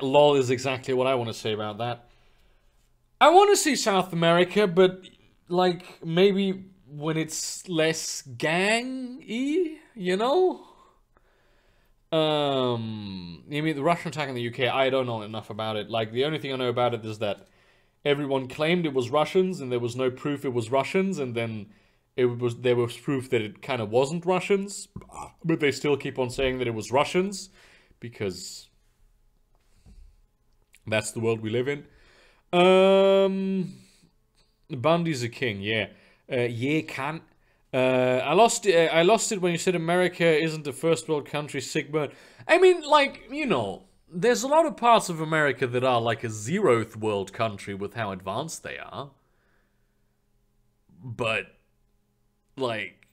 lol is exactly what I want to say about that. I want to see South America, but, like, maybe when it's less gang-y, you know? You mean the Russian attack in the UK? I don't know enough about it. Like, the only thing I know about it is that everyone claimed it was Russians, and there was no proof it was Russians, and then... there was proof that it kind of wasn't Russians, but they still keep on saying that it was Russians, because that's the world we live in. Bundy's a king, yeah. Yeah, can't. I lost it when you said America isn't a first world country, Sigma. I mean, like, you know, there's a lot of parts of America that are like a zeroth world country with how advanced they are. But... like,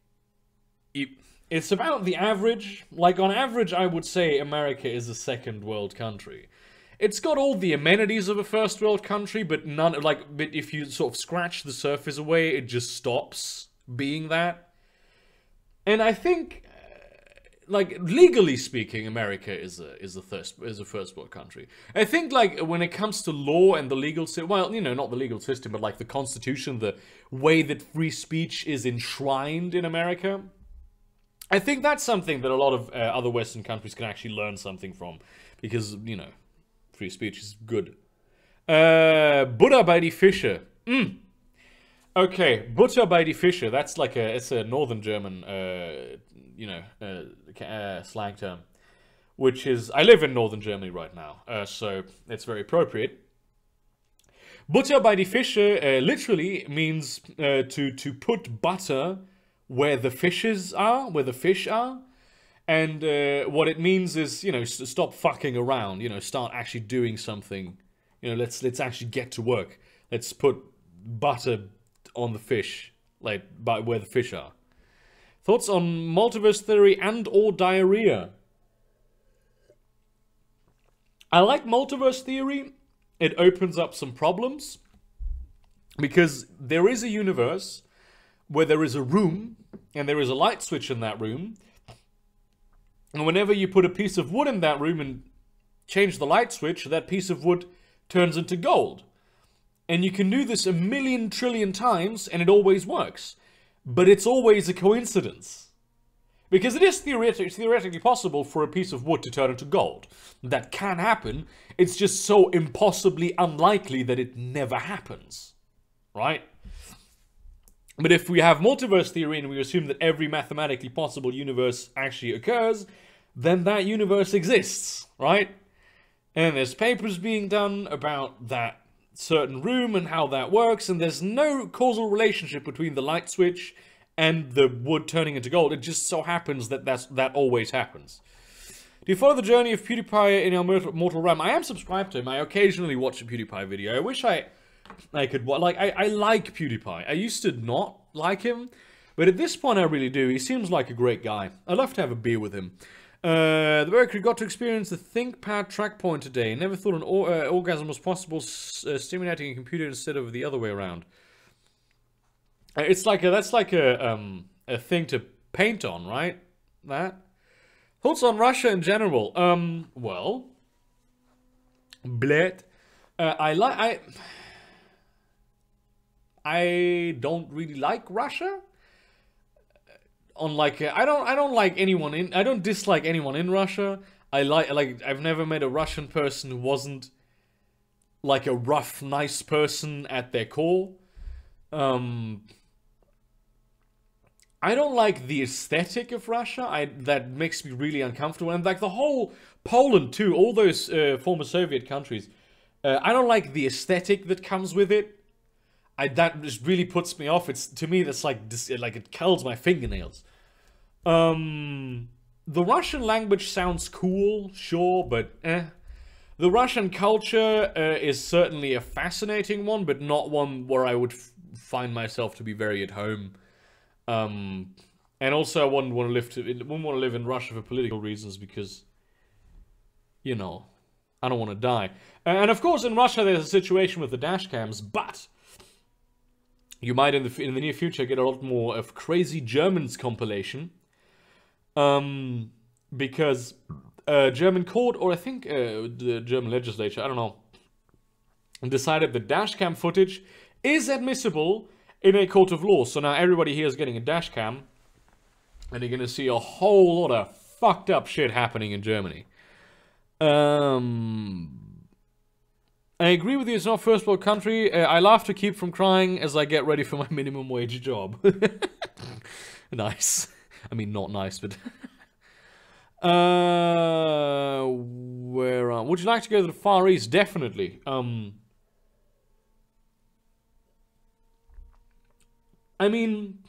it's about the average. Like, on average, I would say America is a second world country. It's got all the amenities of a first world country, but but if you sort of scratch the surface away, it just stops being that. And I think, like, legally speaking, America is a first world country. I think, like, when it comes to law and the legal system, well, you know, not the legal system, but like the Constitution, the way that free speech is enshrined in America, I think that's something that a lot of other Western countries can actually learn something from, because, you know, free speech is good. Butter by die Fische. Okay, Butter by die Fische. That's like it's a Northern German, you know, slang term, which is, I live in Northern Germany right now, so it's very appropriate. Butter by die Fische literally means to put butter where the fishes are, where the fish are, and what it means is, you know, stop fucking around, you know, start actually doing something, you know, let's actually get to work. Let's put butter on the fish, like by where the fish are. Thoughts on multiverse theory and or diarrhea? I like multiverse theory. It opens up some problems, because there is a universe where there is a room and there is a light switch in that room, and whenever you put a piece of wood in that room and change the light switch, that piece of wood turns into gold. And you can do this a million trillion times and it always works. But it's always a coincidence. Because it is theoretically possible for a piece of wood to turn into gold. That can happen. It's just so impossibly unlikely that it never happens. Right? But if we have multiverse theory and we assume that every mathematically possible universe actually occurs, then that universe exists, right? And there's papers being done about that certain room and how that works, and there's no causal relationship between the light switch and the wood turning into gold. It just so happens that that always happens. Do you follow the journey of PewDiePie in our mortal realm? I am subscribed to him. I occasionally watch a PewDiePie video. I wish I could, like, I like PewDiePie. I used to not like him, but at this point I really do. He seems like a great guy. I'd love to have a beer with him. The Mercury got to experience the ThinkPad track point today. Never thought an orgasm was possible stimulating a computer instead of the other way around. It's like that's like a thing to paint on, right? That. Thoughts on Russia in general? Well, bled. I don't really like Russia. I don't like anyone in. I don't dislike anyone in Russia. I've never met a Russian person who wasn't like a rough, nice person at their core. I don't like the aesthetic of Russia. That makes me really uncomfortable. And like the whole Poland too, all those former Soviet countries. I don't like the aesthetic that comes with it. That just really puts me off. To me that's like it curls my fingernails. The Russian language sounds cool, sure, but The Russian culture is certainly a fascinating one, but not one where I would find myself to be very at home. And also, I wouldn't want to live in Russia for political reasons because, you know, I don't want to die. And of course, in Russia, there's a situation with the dash cams, but you might in the near future get a lot more of Crazy Germans compilation, because German court, or I think the German legislature, I don't know, decided that dash cam footage is admissible in a court of law. So now everybody here is getting a dash cam, and you're going to see a whole lot of fucked up shit happening in Germany. I agree with you, it's not a first world country. I laugh to keep from crying as I get ready for my minimum wage job. Nice. I mean, not nice, but... would you like to go to the Far East? Definitely. I mean,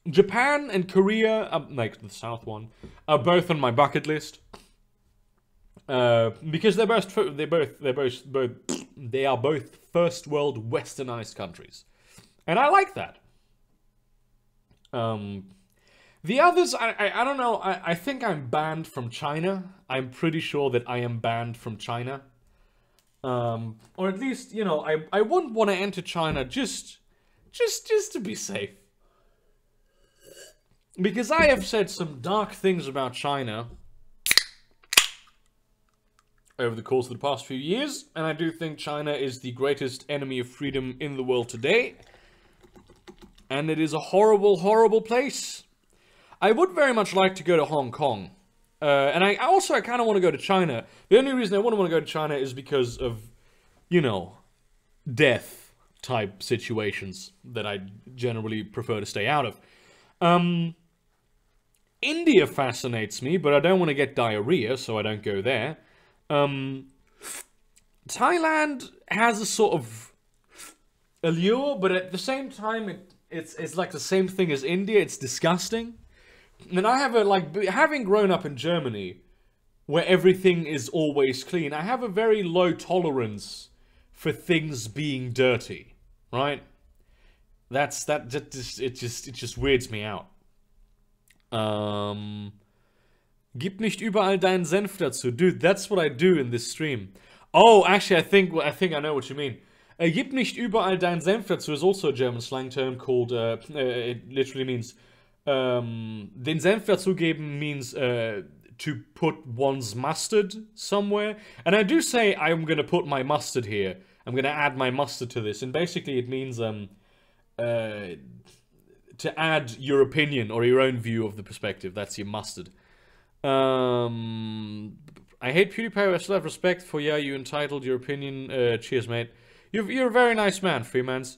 Japan and Korea, like the South one, are both on my bucket list. Because they are both first world westernized countries. And I like that. The others, I don't know, I think I'm banned from China. I'm pretty sure that I am banned from China. Or at least, you know, I wouldn't want to enter China just to be safe. Because I have said some dark things about China over the course of the past few years, and I do think China is the greatest enemy of freedom in the world today. And it is a horrible, horrible place. I would very much like to go to Hong Kong. And I kind of want to go to China. The only reason I wouldn't want to go to China is because of, you know, death-type situations that I generally prefer to stay out of. India fascinates me, but I don't want to get diarrhea, so I don't go there. Thailand has a sort of allure, but at the same time, it's like the same thing as India. It's disgusting. And I have having grown up in Germany, where everything is always clean, I have a very low tolerance for things being dirty, right? It just weirds me out. Gib nicht überall deinen Senf dazu. Dude, that's what I do in this stream. Oh, actually, I think I know what you mean. Gib nicht überall deinen Senf dazu is also a German slang term called, it literally means, den Senf dazugeben means to put one's mustard somewhere. And I do say I'm gonna put my mustard here. I'm gonna add my mustard to this, and basically it means to add your opinion or your own view of the perspective. That's your mustard. I hate PewDiePie. I still have respect for you entitled your opinion. Cheers, mate. You're a very nice man, Freemans.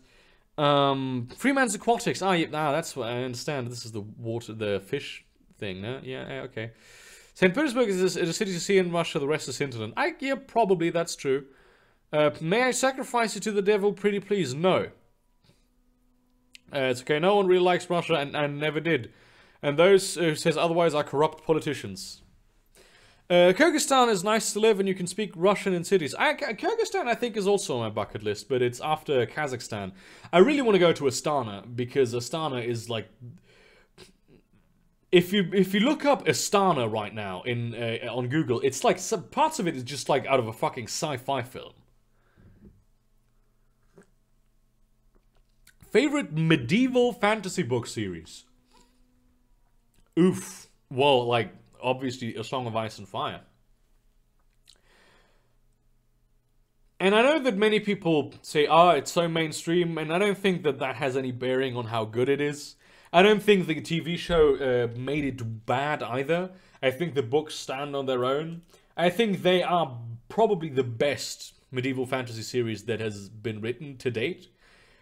Freeman's Aquatics. That's what I understand. This is the fish thing, no? Yeah, okay. St. Petersburg is a city to see in Russia, the rest is hinterland. Yeah, probably, that's true. May I sacrifice you to the devil, pretty please? No. It's okay, no one really likes Russia and never did. And those who says otherwise are corrupt politicians. Kyrgyzstan is nice to live and you can speak Russian in cities. Kyrgyzstan I think is also on my bucket list, but it's after Kazakhstan. I really want to go to Astana, because Astana is like... If you look up Astana right now on Google, it's like some parts of it is just like out of a fucking sci-fi film. Favorite medieval fantasy book series? Oof. Well, like, obviously, A Song of Ice and Fire. And I know that many people say, it's so mainstream, and I don't think that that has any bearing on how good it is. I don't think the TV show made it bad either. I think the books stand on their own. I think they are probably the best medieval fantasy series that has been written to date,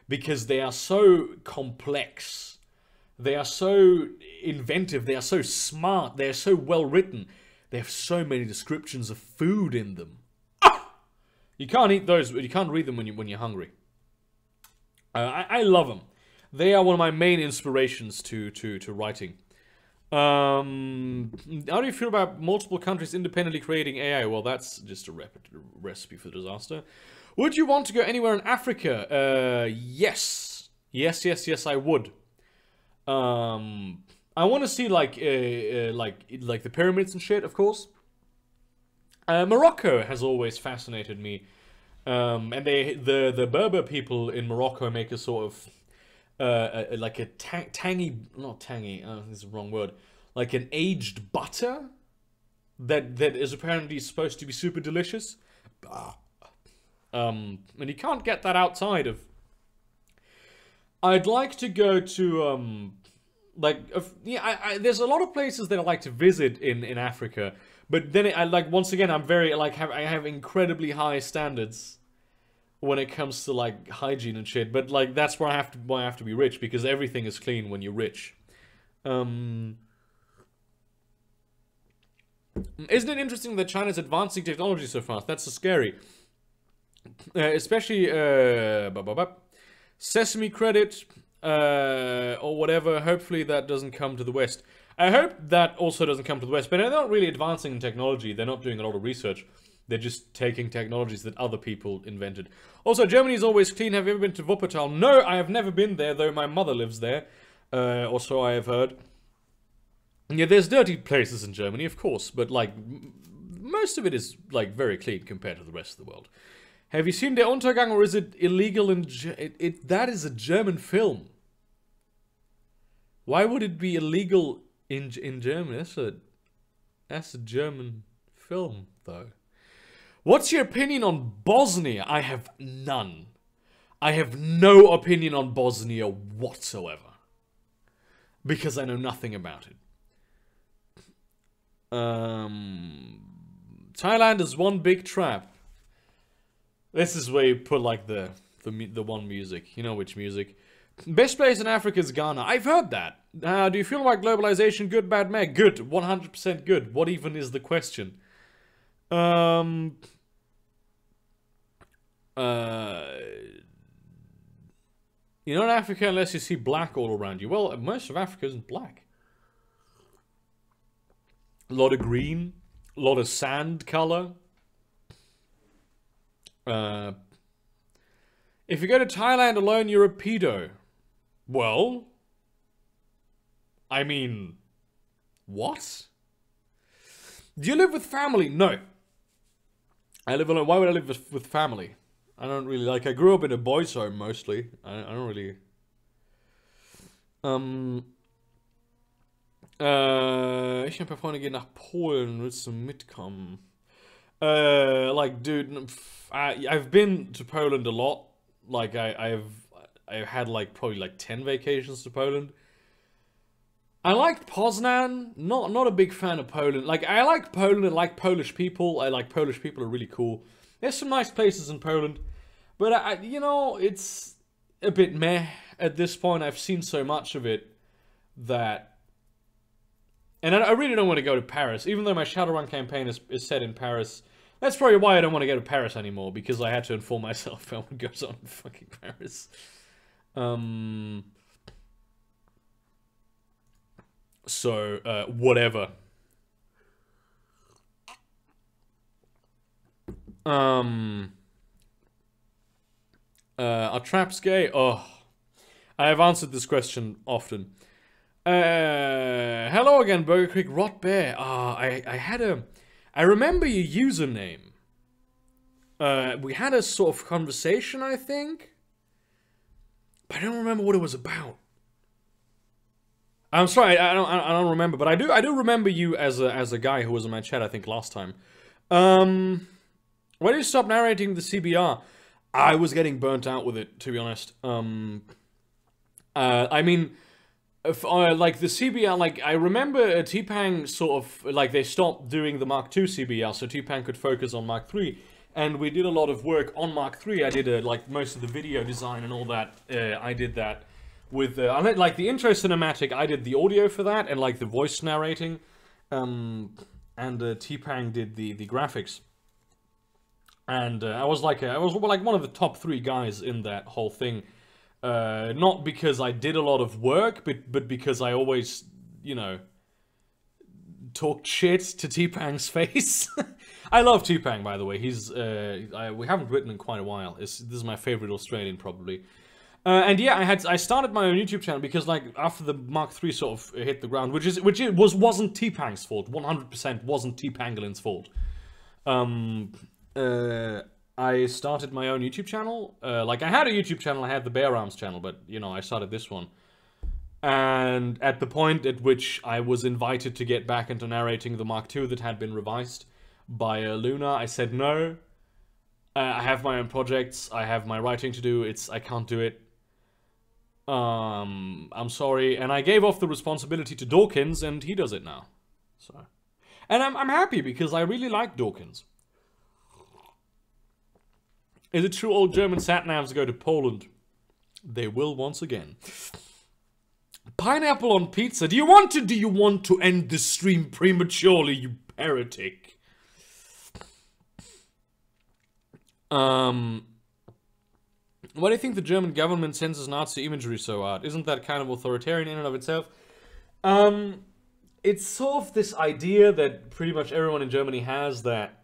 because they are so complex. They are so inventive. They are so smart. They are so well written. They have so many descriptions of food in them. You can't eat those. You can't read them when you're hungry. I love them. They are one of my main inspirations to writing. How do you feel about multiple countries independently creating AI? Well, that's just a recipe for disaster. Would you want to go anywhere in Africa? Yes. Yes, I would. I want to see like the pyramids and shit, of course. Morocco has always fascinated me. And the Berber people in Morocco make a sort of like a tangy, not tangy, this is the wrong word, like an aged butter that is apparently supposed to be super delicious. And you can't get that outside of... I'd like to go to there's a lot of places that I like to visit in Africa, but then once again I'm very I have incredibly high standards when it comes to like hygiene and shit, but like that's where I have to be rich, because everything is clean when you're rich. Isn't it interesting that China's advancing technology so fast? That's so scary. Especially Sesame credit or whatever. Hopefully that doesn't come to the West. I hope that also doesn't come to the West, but they're not really advancing in technology. They're not doing a lot of research. They're just taking technologies that other people invented. Also, Germany is always clean. Have you ever been to Wuppertal? No, I have never been there, though my mother lives there. Or so I have heard. Yeah, there's dirty places in Germany, of course, but like most of it is like very clean compared to the rest of the world. Have you seen Der Untergang, or is it illegal in that is a German film. Why would it be illegal in Germany? That's a German film, though. What's your opinion on Bosnia? I have none. I have no opinion on Bosnia whatsoever, because I know nothing about it. Thailand is one big trap. This is where you put like the one music. You know which music. Best place in Africa is Ghana. I've heard that. Do you feel like globalization good, bad, meh? Good. 100% good. What even is the question? You're not in Africa unless you see black all around you. Well, most of Africa isn't black. A lot of green. A lot of sand color. If you go to Thailand alone, you're a pedo. Well, I mean, what? Do you live with family? No. I live alone. Why would I live with family? I don't really like... I grew up in a boys' home, mostly. I don't really... Ich und ein paar Freunde gehen nach Polen. Willst du mitkommen? Like, dude, I've been to Poland a lot. Like, I've had like probably like 10 vacations to Poland. I liked Poznan. Not a big fan of Poland. Like, I like Poland. I like Polish people. I like Polish people are really cool. There's some nice places in Poland, but you know, it's a bit meh at this point. I've seen so much of it that, and I really don't want to go to Paris, even though my Shadowrun campaign is set in Paris. That's probably why I don't want to go to Paris anymore, because I had to inform myself about what goes on in fucking Paris. So, whatever. Are traps gay? Oh, I have answered this question often. Hello again, Burger Creek Rot Bear. I remember your username. We had a sort of conversation, I think, but I don't remember what it was about. I'm sorry, I don't remember, but I do remember you as a guy who was in my chat, I think, last time. When did you stop narrating the CBR? I was getting burnt out with it, to be honest. I mean, if, like the CBR, like I remember T-Pang sort of like they stopped doing the Mark II CBR, so T-Pang could focus on Mark III, and we did a lot of work on Mark III. I did like most of the video design and all that. I did that with like the intro cinematic. I did the audio for that and like the voice narrating, and T-Pang did the graphics. And I was like one of the top 3 guys in that whole thing. Not because I did a lot of work, but because I always, you know, talked shit to T-Pang's face. I love T-Pang, by the way. He's we haven't written in quite a while. This is my favorite Australian, probably. And yeah, I started my own YouTube channel because like after the Mark III sort of hit the ground, which wasn't T-Pang's fault. 100% wasn't T-Pangolin's fault. I started my own YouTube channel. Like, I had a YouTube channel, I had the Bear Arms channel, but, you know, I started this one. And at the point at which I was invited to get back into narrating the Mark II that had been revised by Luna, I said no. I have my own projects, I have my writing to do, I can't do it. I'm sorry. And I gave off the responsibility to Dawkins, and he does it now. So, and I'm happy, because I really like Dawkins. Is it true all German sat-navs go to Poland? They will once again. Pineapple on pizza. Do you want to end the stream prematurely, you heretic? Why do you think the German government censors Nazi imagery so hard? Isn't that kind of authoritarian in and of itself? It's sort of this idea that pretty much everyone in Germany has, that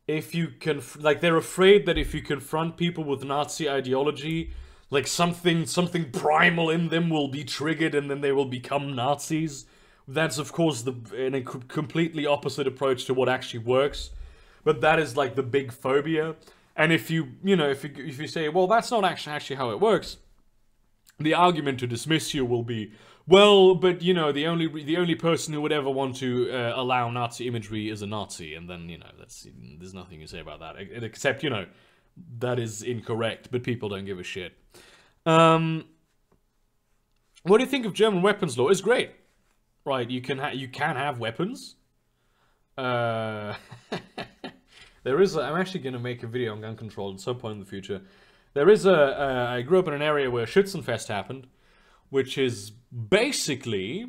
if you like, they're afraid that if you confront people with Nazi ideology, like something primal in them will be triggered and then they will become Nazis. That's of course a completely opposite approach to what actually works. But that is like the big phobia. And if you say, well, that's not actually how it works, the argument to dismiss you will be, well, but you know, the only person who would ever want to allow Nazi imagery is a Nazi, and then, you know, there's nothing you say about that, except, you know, that is incorrect, but people don't give a shit. What do you think of German weapons law? It's great, right? You can have weapons. There is I'm actually gonna make a video on gun control at some point in the future. There is I grew up in an area where Schützenfest happened, which is basically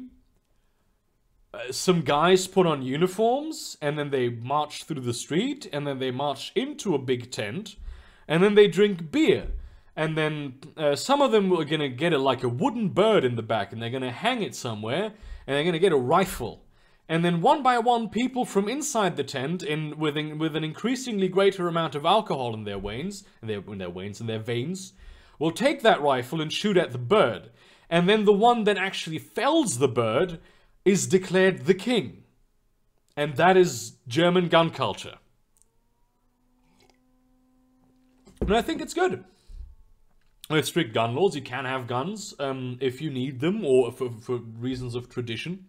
some guys put on uniforms, and then they march through the street, and then they march into a big tent, and then they drink beer. And then some of them are gonna get like a wooden bird in the back, and they're gonna hang it somewhere, and they're gonna get a rifle. And then one by one, people from inside the tent, with an increasingly greater amount of alcohol in their veins, will take that rifle and shoot at the bird. And then the one that actually fells the bird is declared the king. And that is German gun culture. And I think it's good. With strict gun laws, you can have guns if you need them, or for reasons of tradition.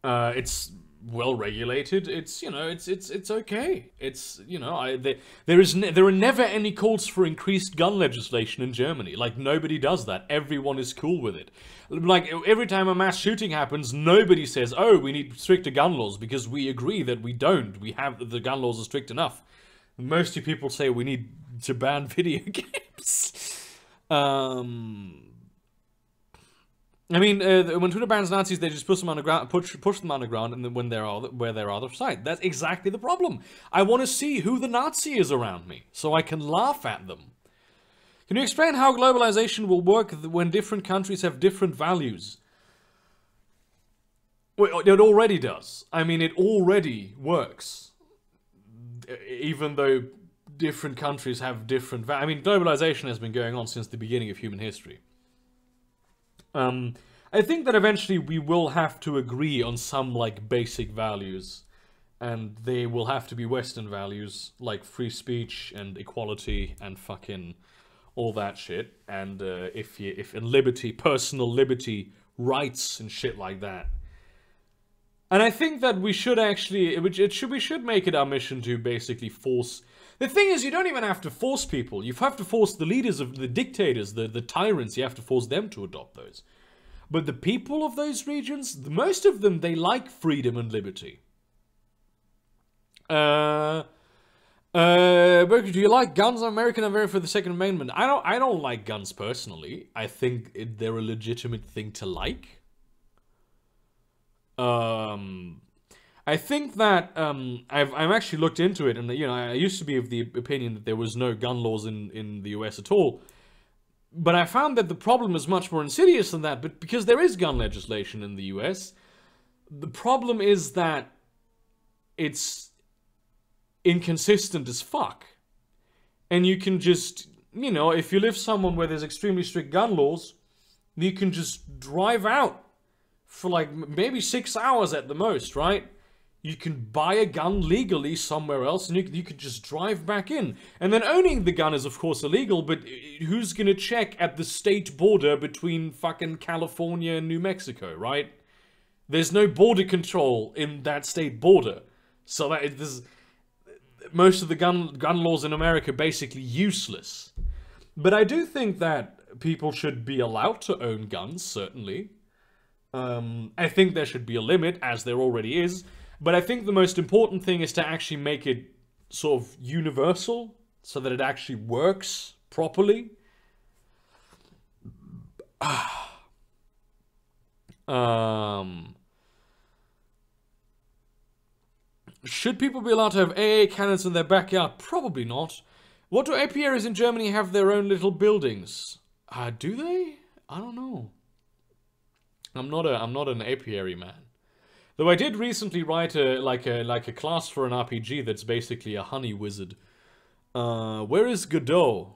It's well regulated, it's, you know, it's okay. It's, you know, there are never any calls for increased gun legislation in Germany. Like, nobody does that. Everyone is cool with it. Like, every time a mass shooting happens, nobody says, oh, we need stricter gun laws, because we agree that we don't. We have, the gun laws are strict enough. Mostly people say we need to ban video games. I mean, when Twitter bans Nazis, they just push them underground, push them underground, and then when they're where they're out of sight. That's exactly the problem. I want to see who the Nazi is around me, so I can laugh at them. Can you explain how globalization will work when different countries have different values? Well, it already does. I mean, it already works. Even though different countries have different values. I mean, globalization has been going on since the beginning of human history. I think that eventually we will have to agree on some, like, basic values. And they will have to be Western values, like free speech and equality and fucking all that shit. And if liberty, personal liberty, rights and shit like that. And I think that we should actually, we should make it our mission to basically force. The thing is, you don't even have to force people. You have to force the leaders of the dictators, the tyrants. You have to force them to adopt those. But the people of those regions, most of them, they like freedom and liberty. Berkeley, do you like guns? I'm American. I'm very for the Second Amendment. I don't like guns personally. I think they're a legitimate thing to like. I think that I've actually looked into it, and you know, I used to be of the opinion that there was no gun laws in the US at all, but I found that the problem is much more insidious than that. But because there is gun legislation in the US, the problem is that it's inconsistent as fuck, and you can just, you know, if you live somewhere where there's extremely strict gun laws, you can just drive out for like maybe 6 hours at the most, right? You can buy a gun legally somewhere else, and you could just drive back in. And then owning the gun is, of course, illegal, but who's gonna check at the state border between fucking California and New Mexico, right? There's no border control in that state border. So that most of the gun laws in America are basically useless. But I do think that people should be allowed to own guns, certainly. I think there should be a limit, as there already is. But I think the most important thing is to actually make it sort of universal, so that it actually works properly. Should people be allowed to have AA cannons in their backyard? Probably not. What do apiaries in Germany have their own little buildings? Do they? I don't know. I'm not an apiary man. Though I did recently write a class for an RPG that's basically a honey wizard. Where is Godot?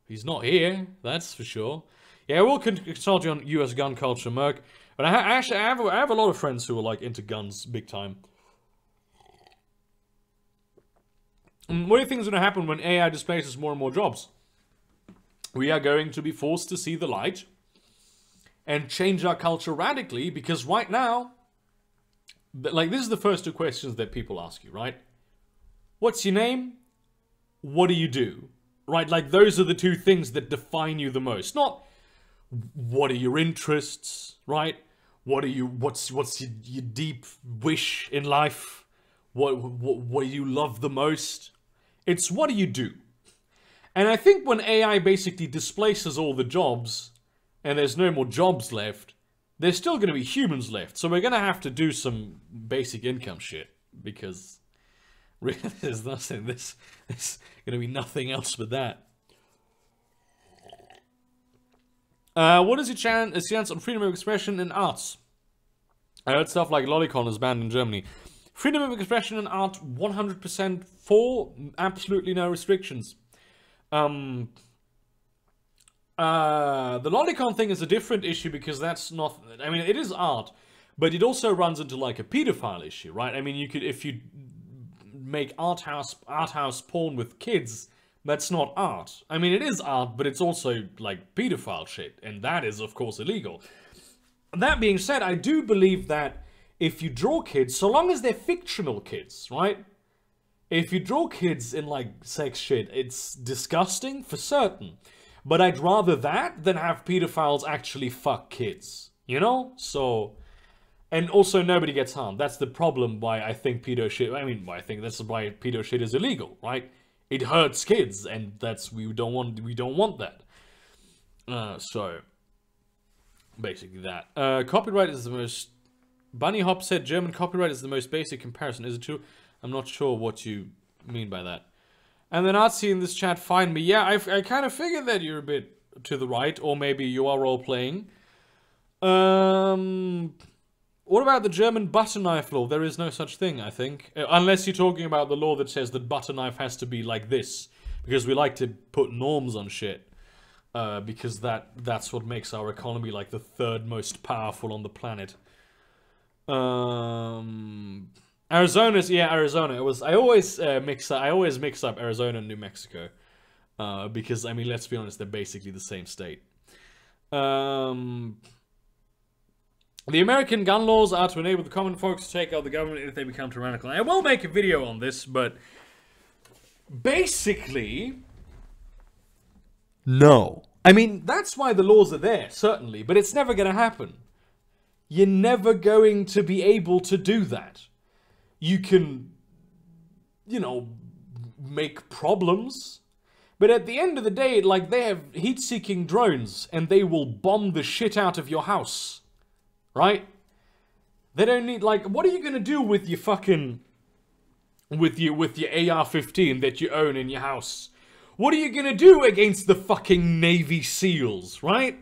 He's not here, that's for sure. Yeah, I will consult you on US gun culture, Merc. But I have a lot of friends who are like into guns big time. What do you think is going to happen when AI displaces more and more jobs? We are going to be forced to see the light and change our culture radically, because right now, like, this is the first two questions that people ask you, right? What's your name? What do you do? Right, like, those are the two things that define you the most. Not, what are your interests, right? What's your deep wish in life? What do you love the most? It's, what do you do? And I think when AI basically displaces all the jobs, and there's no more jobs left, there's still going to be humans left. So we're going to have to do some basic income shit, because really there's nothing, there's going to be nothing else but that. What is your chance on freedom of expression in arts? I heard stuff like Lolicon is banned in Germany. Freedom of expression in art, 100% for, absolutely no restrictions. The Lolicon thing is a different issue, because that's not, I mean, it is art, but it also runs into like a pedophile issue, right? I mean, you could, if you make art house porn with kids, that's not art. I mean, it is art, but it's also like pedophile shit, and that is, of course, illegal. That being said, I do believe that if you draw kids, so long as they're fictional kids, right? If you draw kids in, like, sex shit, it's disgusting, for certain. But I'd rather that than have pedophiles actually fuck kids, you know? So, and also nobody gets harmed. That's the problem why I think pedo shit, I mean, I think that's why pedo shit is illegal, right? It hurts kids, and that's, we don't want that. So, basically that. Copyright is the most... Bunny Hop said German copyright is the most basic comparison. Is it true? I'm not sure what you mean by that. And then Nazi in this chat find me. Yeah, I kind of figured that you're a bit to the right, or maybe you are role-playing. What about the German butter knife law? There is no such thing, I think. Unless you're talking about the law that says that butter knife has to be like this. Because we like to put norms on shit. Because that's what makes our economy like the third most powerful on the planet. Arizona's, yeah, Arizona. I always mix up Arizona and New Mexico. Because, I mean, let's be honest, they're basically the same state. The American gun laws are to enable the common folks to take out the government if they become tyrannical. I will make a video on this, but basically, no. I mean, that's why the laws are there, certainly, but it's never going to happen. You're never going to be able to do that. You can, you know, make problems, but at the end of the day, like, they have heat-seeking drones, and they will bomb the shit out of your house. Right? They don't need, like, what are you gonna do with your fucking... With your AR-15 that you own in your house? What are you gonna do against the fucking Navy SEALs, right?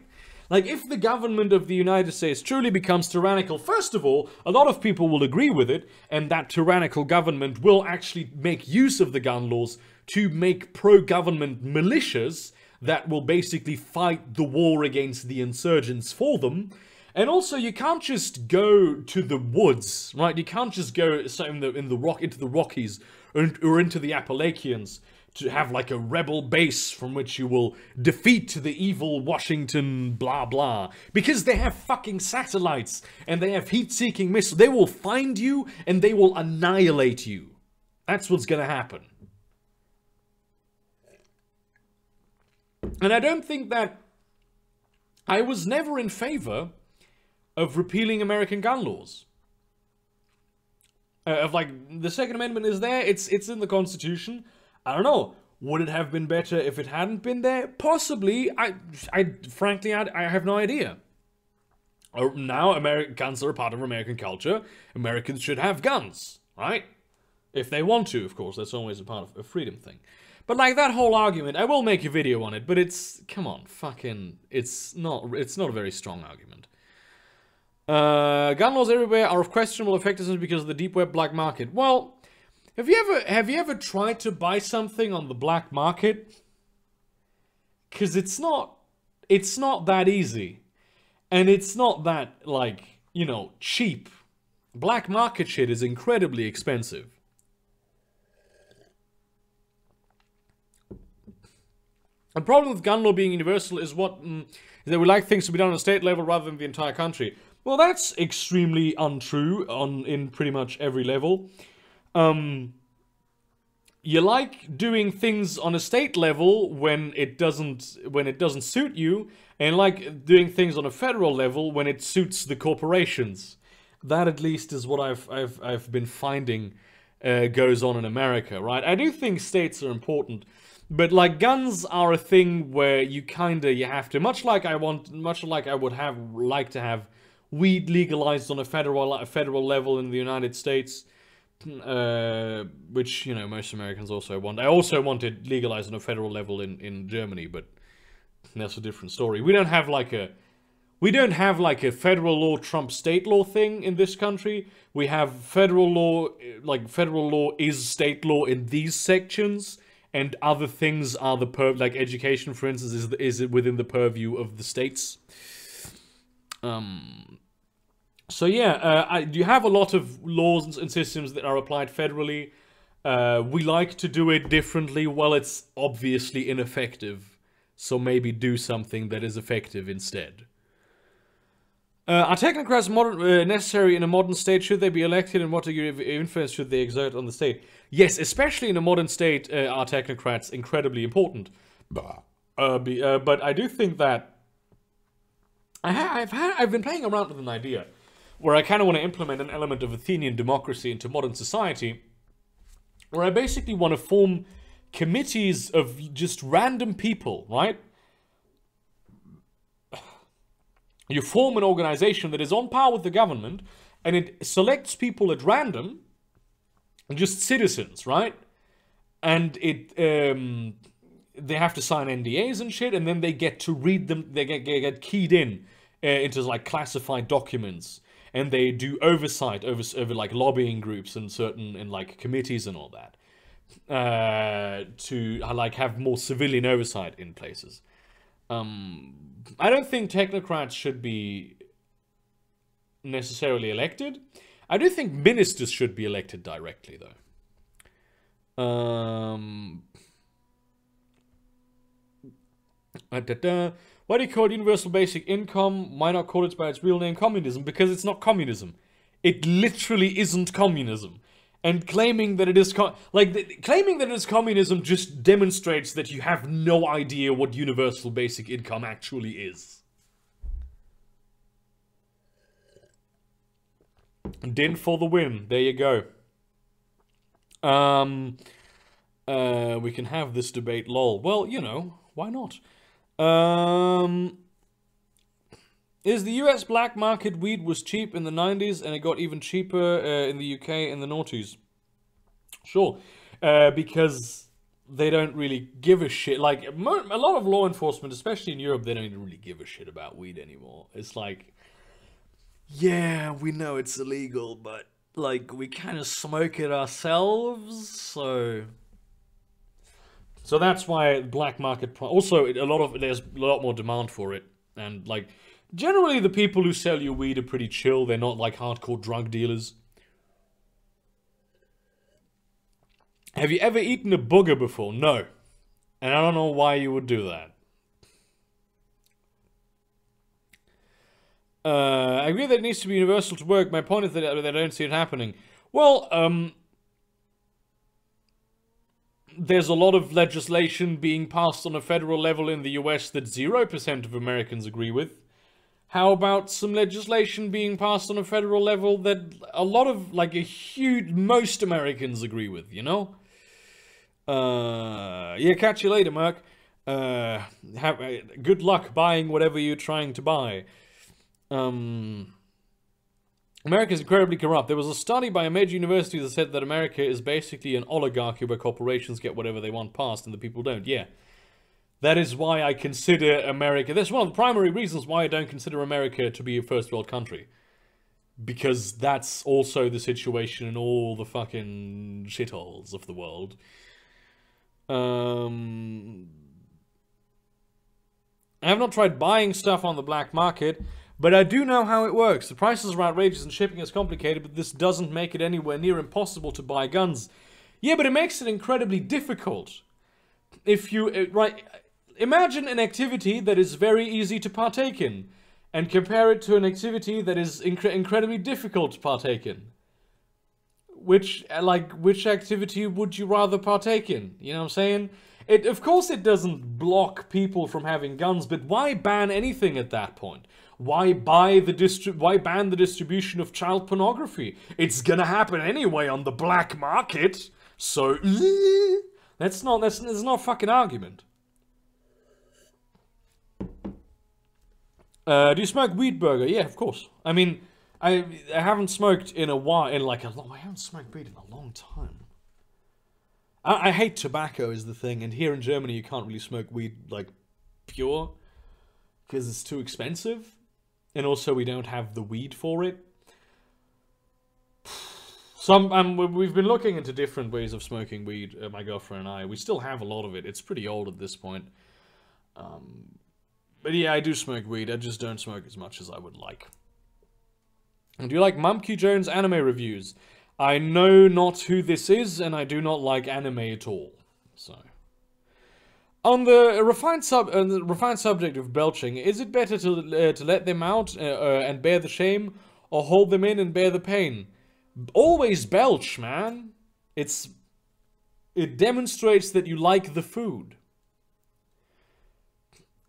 Like, if the government of the United States truly becomes tyrannical, first of all, a lot of people will agree with it, and that tyrannical government will actually make use of the gun laws to make pro-government militias that will basically fight the war against the insurgents for them. And also, you can't just go to the woods, right? You can't just go into the Rockies or into the Appalachians to have like a rebel base from which you will defeat the evil Washington blah blah. Because they have fucking satellites and they have heat-seeking missiles. They will find you and they will annihilate you. That's what's gonna happen. And I don't think that... I was never in favor of repealing American gun laws. Of like, the Second Amendment is there, it's in the Constitution. I don't know, would it have been better if it hadn't been there? Possibly. Frankly, I have no idea. Now, guns are a part of American culture. Americans should have guns, right? If they want to, of course, that's always a part of a freedom thing. But like, that whole argument, I will make a video on it, but it's, come on, fucking, it's not a very strong argument. Gun laws everywhere are of questionable effectiveness because of the deep web black market. Well, have you ever tried to buy something on the black market? Because it's not that easy. And it's not that, like, you know, cheap. Black market shit is incredibly expensive. The problem with gun law being universal is is that we like things to be done on a state level rather than the entire country. Well, that's extremely untrue in pretty much every level. You like doing things on a state level when it doesn't suit you, and like doing things on a federal level when it suits the corporations. That at least is what I've been finding goes on in America, right? I do think states are important. But like, guns are a thing where you have to, much like I would like to have weed legalized on a federal level in the United States, which, you know, most Americans also want. I also want it legalized on a federal level in Germany, but that's a different story. We don't have like a federal law trump state law thing in this country. We have federal law, like federal law is state law in these sections. And other things are like education, for instance, is it within the purview of the states. So yeah, you have a lot of laws and systems that are applied federally. We like to do it differently. Well, it's obviously ineffective. So maybe do something that is effective instead. Are technocrats necessary in a modern state? Should they be elected, and what degree of influence should they exert on the state? Yes, especially in a modern state, are technocrats incredibly important. But I do think that I've been playing around with an idea where I kind of want to implement an element of Athenian democracy into modern society, where I basically want to form committees of just random people, right? You form an organization that is on par with the government, and it selects people at random, just citizens, right? And they have to sign NDAs and shit, and then they get to read them. They get keyed in into like classified documents, and they do oversight over like lobbying groups and certain like committees and all that, to like have more civilian oversight in places. I don't think technocrats should be necessarily elected. I do think ministers should be elected directly, though. Why do you call it universal basic income? Why not call it by its real name, communism? Because it's not communism. It literally isn't communism. And claiming that it is claiming that it is communism just demonstrates that you have no idea what universal basic income actually is. Din for the win. There you go. We can have this debate, lol. Well, you know, why not? Is the US black market weed was cheap in the 90s and it got even cheaper in the UK in the noughties? Sure. Because they don't really give a shit. Like, a lot of law enforcement, especially in Europe, they don't really give a shit about weed anymore. It's like, yeah, we know it's illegal, but, like, we kind of smoke it ourselves, so... So that's why black market... Also, there's a lot more demand for it. And, like, generally the people who sell you weed are pretty chill. They're not, like, hardcore drug dealers. Have you ever eaten a booger before? No. And I don't know why you would do that. I agree that it needs to be universal to work. My point is that I don't see it happening. Well, there's a lot of legislation being passed on a federal level in the US that 0% of Americans agree with. How about some legislation being passed on a federal level that a lot of, like, most Americans agree with, you know? Yeah, catch you later, Merc. Good luck buying whatever you're trying to buy. America is incredibly corrupt. There was a study by a major university that said that America is basically an oligarchy where corporations get whatever they want passed and the people don't. Yeah. That is why I consider America... That's one of the primary reasons why I don't consider America to be a first world country. Because that's also the situation in all the fucking shitholes of the world. I have not tried buying stuff on the black market, but I do know how it works. The prices are outrageous and shipping is complicated, but this doesn't make it anywhere near impossible to buy guns. Yeah, but it makes it incredibly difficult. If you... right... Imagine an activity that is very easy to partake in, and compare it to an activity that is incredibly difficult to partake in. Which activity would you rather partake in? You know what I'm saying? Of course it doesn't block people from having guns, but why ban anything at that point? Why ban the distribution of child pornography? It's gonna happen anyway on the black market, so that's not a fucking argument. Do you smoke weed burger? Yeah, of course. I mean, I haven't smoked in a while, I haven't smoked weed in a long time. I hate tobacco is the thing, and here in Germany you can't really smoke weed, like, pure, because it's too expensive, and also we don't have the weed for it. We've been looking into different ways of smoking weed, my girlfriend and I. We still have a lot of it. It's pretty old at this point. But yeah, I do smoke weed. I just don't smoke as much as I would like. And do you like Mumkey Jones anime reviews? I know not who this is, and I do not like anime at all. So, On the refined subject of belching, is it better to let them out and bear the shame, or hold them in and bear the pain? Always belch, man. It demonstrates that you like the food.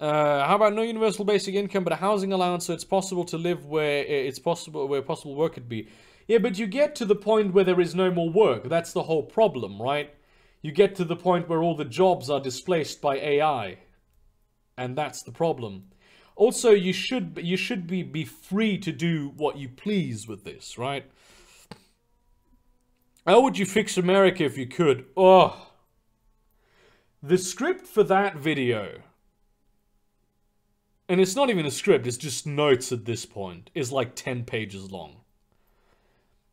How about no universal basic income, but a housing allowance so it's possible to live where possible work could be? Yeah, but you get to the point where there is no more work. That's the whole problem, right? You get to the point where all the jobs are displaced by AI. And that's the problem. Also, you should be free to do what you please with this, right? How would you fix America if you could? Oh. The script for that video, and it's not even a script, it's just notes at this point, is like 10 pages long.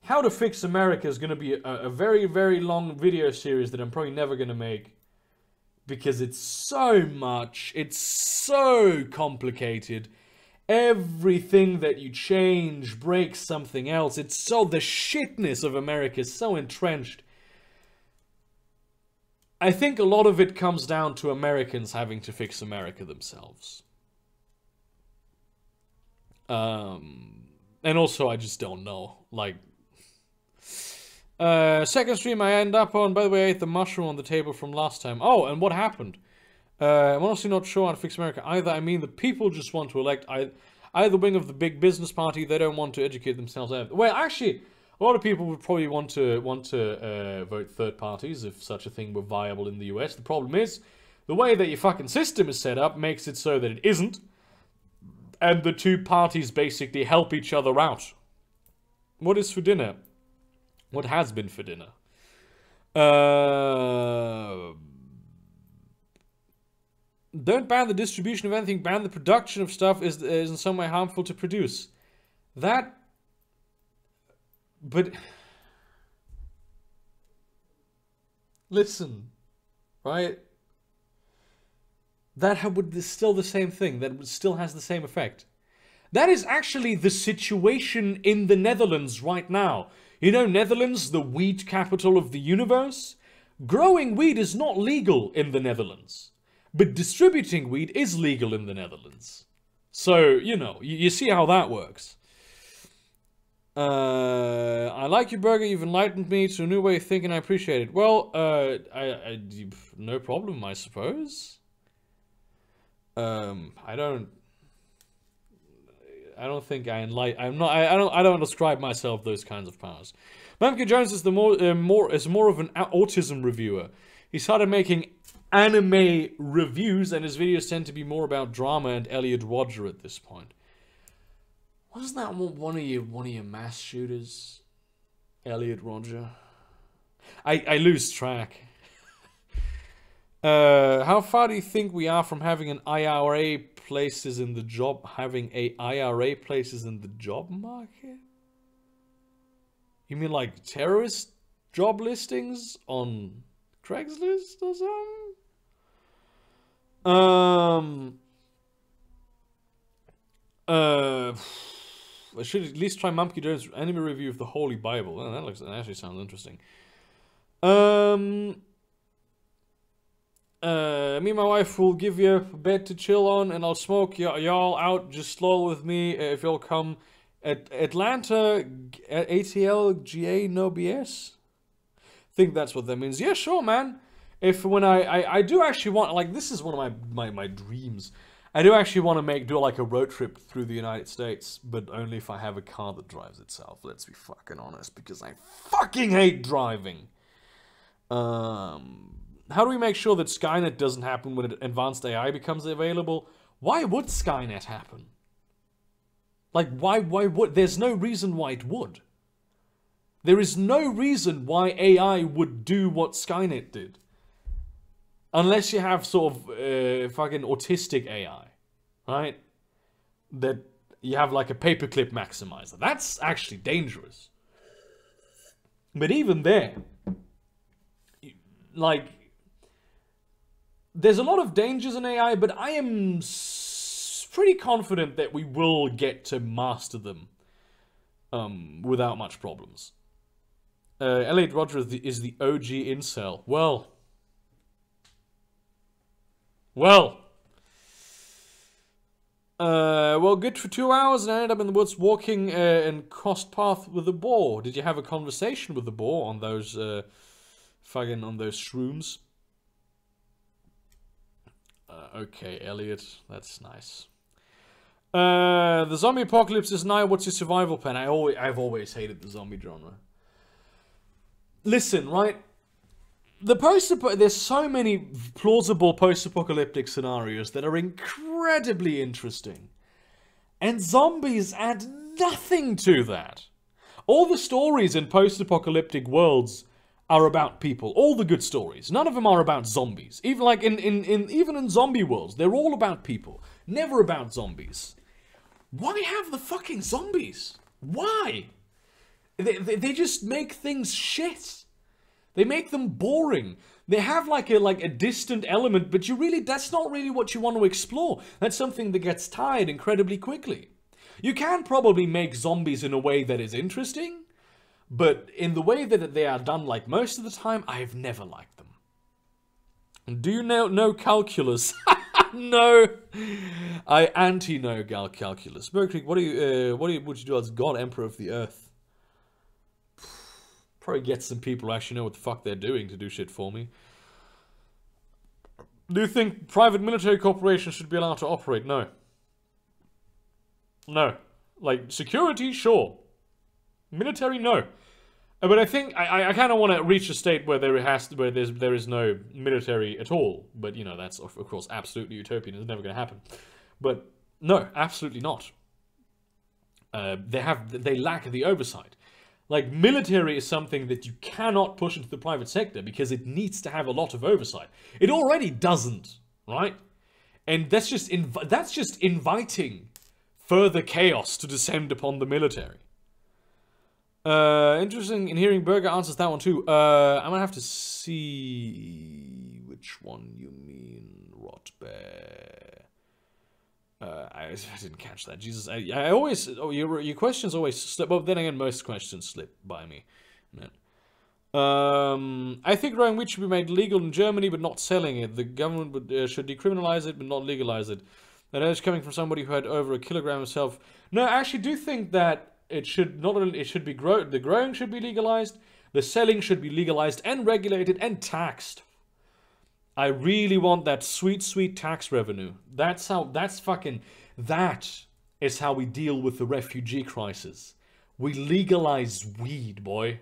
How to Fix America is going to be a very, very long video series that I'm probably never going to make. Because it's so much, it's so complicated. Everything that you change breaks something else. It's so, the shitness of America is so entrenched. I think a lot of it comes down to Americans having to fix America themselves. And also, I just don't know. Like, second stream I end up on, by the way, I ate the mushroom on the table from last time. Oh, and what happened? I'm honestly not sure how to fix America either. I mean, the people just want to elect either wing of the big business party. They don't want to educate themselves either. Well, actually, a lot of people would probably want to vote third parties if such a thing were viable in the US. The problem is, the way that your fucking system is set up makes it so that it isn't. And the two parties basically help each other out. What is for dinner? What has been for dinner? Don't ban the distribution of anything. Ban the production of stuff is in some way harmful to produce. That... But... Listen. Right? That would still the same thing. That still has the same effect. That is actually the situation in the Netherlands right now. You know, Netherlands, the weed capital of the universe? Growing weed is not legal in the Netherlands. But distributing weed is legal in the Netherlands. So, you know, you see how that works. I like your burger. You've enlightened me to a new way of thinking. I appreciate it. Well, no problem, I suppose. I don't think I don't describe myself those kinds of powers. Mamke Jones is more of an autism reviewer. He started making anime reviews, and his videos tend to be more about drama and Elliot Rodger at this point. Wasn't that one of your mass shooters? Elliot Rodger? I lose track. How far do you think we are from having an IRA places in the job market? You mean like terrorist job listings on Craigslist or something? I should at least try Mamke Jones' anime review of the Holy Bible. Oh, that actually sounds interesting. Me and my wife will give you a bed to chill on, and I'll smoke y'all out. Just slow with me if y'all come. At Atlanta, ATL, GA, no BS? I think that's what that means. Yeah, sure, man. When I do actually want, like, this is one of my dreams. I do actually want to do like a road trip through the United States, but only if I have a car that drives itself. Let's be fucking honest, because I fucking hate driving. How do we make sure that Skynet doesn't happen when advanced AI becomes available? Why would Skynet happen? Like, why would? There's no reason why it would. There is no reason why AI would do what Skynet did. Unless you have sort of fucking autistic AI, right? That you have like a paperclip maximizer. That's actually dangerous. But even there, like, there's a lot of dangers in AI, but I am pretty confident that we will get to master them without much problems. Elliot Rodger is the OG incel. Well, Well. Well, good for 2 hours, and I ended up in the woods walking and crossed path with the boar. Did you have a conversation with the boar on those, on those shrooms? Okay, Elliot, that's nice. The zombie apocalypse is nigh. What's your survival plan? I've always hated the zombie genre. Listen, right? There's so many plausible post-apocalyptic scenarios that are incredibly interesting. And zombies add nothing to that. All the stories in post-apocalyptic worlds are about people. All the good stories. None of them are about zombies. Even like even in zombie worlds, they're all about people. Never about zombies. Why have the fucking zombies? Why? They just make things shit. They make them boring. They have like a distant element, but that's not really what you want to explore. That's something that gets tired incredibly quickly. You can probably make zombies in a way that is interesting, but in the way that they are done like most of the time, I've never liked them. Do you know calculus? No. I anti-know calculus. Berkeley, what would you do as God, Emperor of the Earth? Probably get some people who actually know what the fuck they're doing to do shit for me. Do you think private military corporations should be allowed to operate? No. No. Like, security, sure. Military, no. But I think, I kind of want to reach a state where there is no military at all. But, you know, that's, of course, absolutely utopian. It's never going to happen. But, no, absolutely not. They lack the oversight. Like, military is something that you cannot push into the private sector because it needs to have a lot of oversight. It already doesn't, right? And that's just inviting further chaos to descend upon the military. Interesting in hearing Berger answers that one too. I'm gonna have to see which one you mean, Rotbear. I didn't catch that. Jesus, I always... Oh, your questions always slip... Well, then again, most questions slip by me. I think growing wheat should be made legal in Germany, but not selling it. The government should decriminalize it, but not legalize it. And that is coming from somebody who had over 1 kilogram himself. No, I actually do think that it should not only... It should be... The growing should be legalized. The selling should be legalized and regulated and taxed. I really want that sweet, sweet tax revenue. That is how we deal with the refugee crisis. We legalize weed, boy.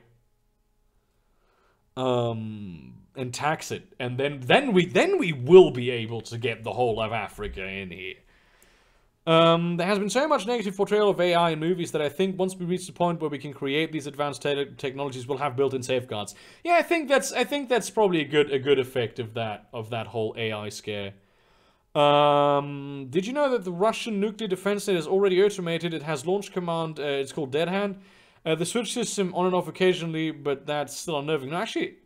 And tax it. And then we will be able to get the whole of Africa in here. There has been so much negative portrayal of AI in movies that I think once we reach the point where we can create these advanced technologies, we'll have built-in safeguards. Yeah, I think that's probably a good effect of that whole AI scare. Did you know that the Russian nuclear defense net is already automated? It has launch command. It's called Dead Hand. The switch system on and off occasionally, but that's still unnerving. No, actually,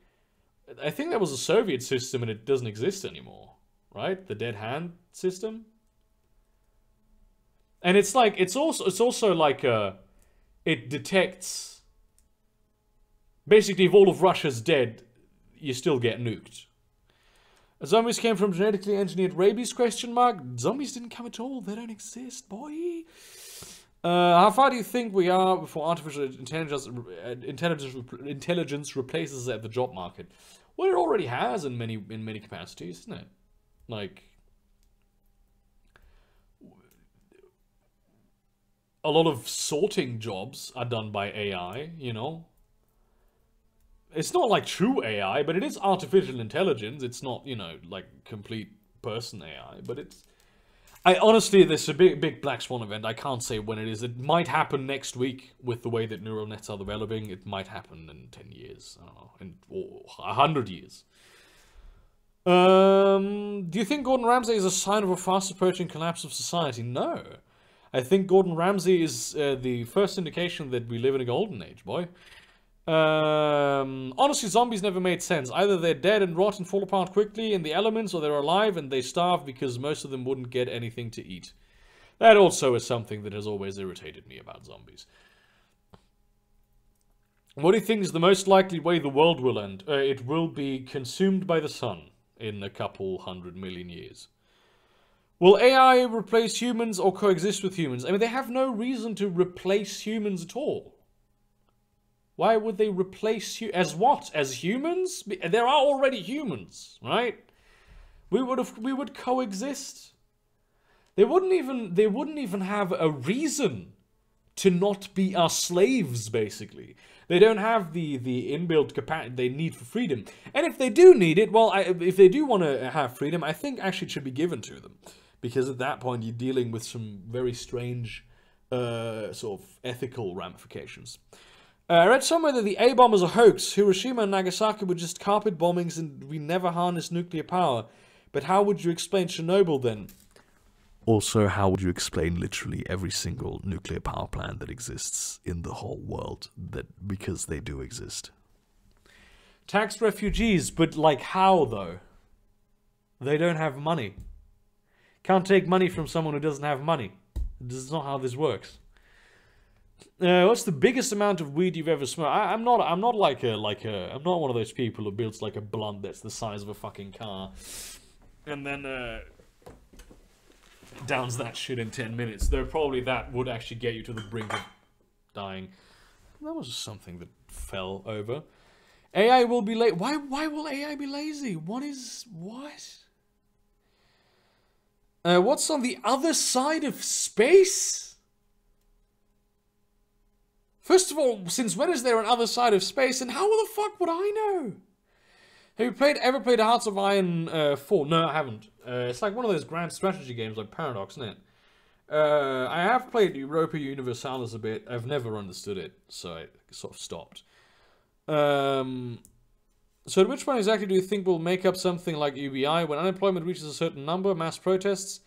I think that was a Soviet system and it doesn't exist anymore, right? The Dead Hand system. And it's like, it's also like, it detects, basically if all of Russia's dead, you still get nuked. Zombies came from genetically engineered rabies, question mark? Zombies didn't come at all, they don't exist, boy. How far do you think we are before artificial intelligence replaces us at the job market? Well, it already has in many capacities, isn't it? Like, a lot of sorting jobs are done by AI, you know? It's not like true AI, but it is artificial intelligence. It's not, you know, like complete person AI, but it's... honestly, there's a big Black Swan event. I can't say when it is. It might happen next week with the way that neural nets are developing. It might happen in 10 years. I don't know, or 100 years. Do you think Gordon Ramsay is a sign of a fast approaching collapse of society? No. I think Gordon Ramsay is the first indication that we live in a golden age, boy. Honestly, zombies never made sense. Either they're dead and rot and fall apart quickly in the elements, or they're alive and they starve because most of them wouldn't get anything to eat. That also is something that has always irritated me about zombies. What do you think is the most likely way the world will end? It will be consumed by the sun in a couple 100 million years. Will AI replace humans or coexist with humans? I mean, they have no reason to replace humans at all. Why would they replace you as what? As humans? There are already humans, right? We would coexist. They wouldn't even have a reason to not be our slaves, basically. They don't have the inbuilt capacity they need for freedom. And if they do need it, well, if they do want to have freedom, I think actually it should be given to them. Because at that point, you're dealing with some very strange sort of ethical ramifications. I read somewhere that the A-bomb is a hoax. Hiroshima and Nagasaki were just carpet bombings and we never harnessed nuclear power. But how would you explain Chernobyl then? Also, how would you explain literally every single nuclear power plant that exists in the whole world? Because they do exist. Tax refugees, but like how though? They don't have money. Can't take money from someone who doesn't have money. This is not how this works. What's the biggest amount of weed you've ever smoked? I'm not one of those people who builds like a blunt that's the size of a fucking car, and then downs that shit in 10 minutes. Though probably that would actually get you to the brink of dying. That was something that fell over. AI will be late. Why will AI be lazy? What? What's on the other side of space? First of all, since when is there an other side of space, and how the fuck would I know? Have you ever played Hearts of Iron 4? No, I haven't. It's like one of those grand strategy games like Paradox, isn't it? I have played Europa Universalis a bit. I've never understood it, so I sort of stopped. So at which point exactly do you think we'll make up something like UBI when unemployment reaches a certain number, mass protests?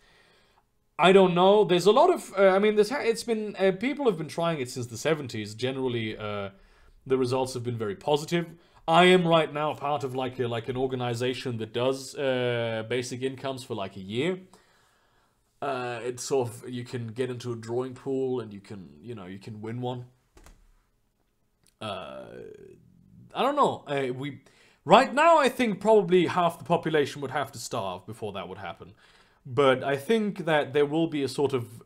I don't know. There's a lot of, it's been, people have been trying it since the 70s. Generally, the results have been very positive. I am right now part of like an organization that does basic incomes for like a year. It's sort of, you can get into a drawing pool and you can win one. I don't know. Right now, I think probably half the population would have to starve before that would happen. But I think that there will be a sort of,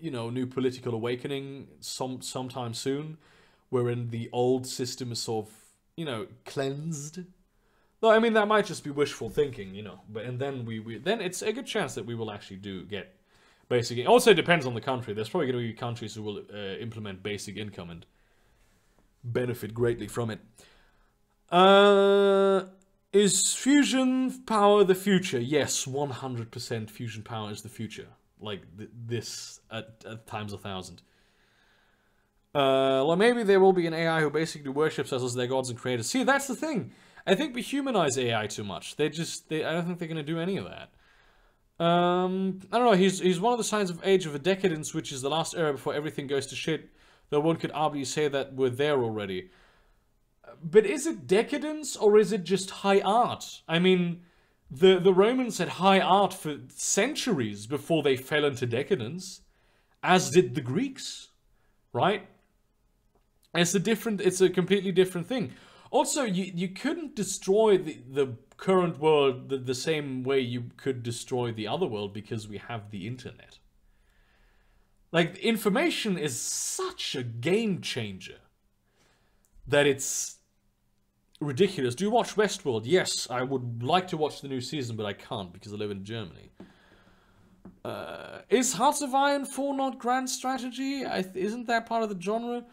new political awakening sometime soon, wherein the old system is sort of, cleansed. Though, I mean, that might just be wishful thinking, But then then it's a good chance that we will actually get basic. It also depends on the country. There's probably going to be countries who will implement basic income and benefit greatly from it. Is fusion power the future? Yes, 100% fusion power is the future. Like this at times 1,000. Well, maybe there will be an AI who basically worships us as their gods and creators. See, that's the thing. I think we humanize AI too much. I don't think they're going to do any of that. I don't know. He's one of the signs of age of a decadence, which is the last era before everything goes to shit. Though one could arguably say that we're there already. But is it decadence or is it just high art? I mean, the Romans had high art for centuries before they fell into decadence, as did the Greeks, right? It's a completely different thing. Also, you couldn't destroy the current world the same way you could destroy the other world because we have the internet. Like, information is such a game changer that it's ridiculous. Do you watch Westworld? Yes, I would like to watch the new season, but I can't because I live in Germany. Is Hearts of Iron 4 not grand strategy? Isn't that part of the genre?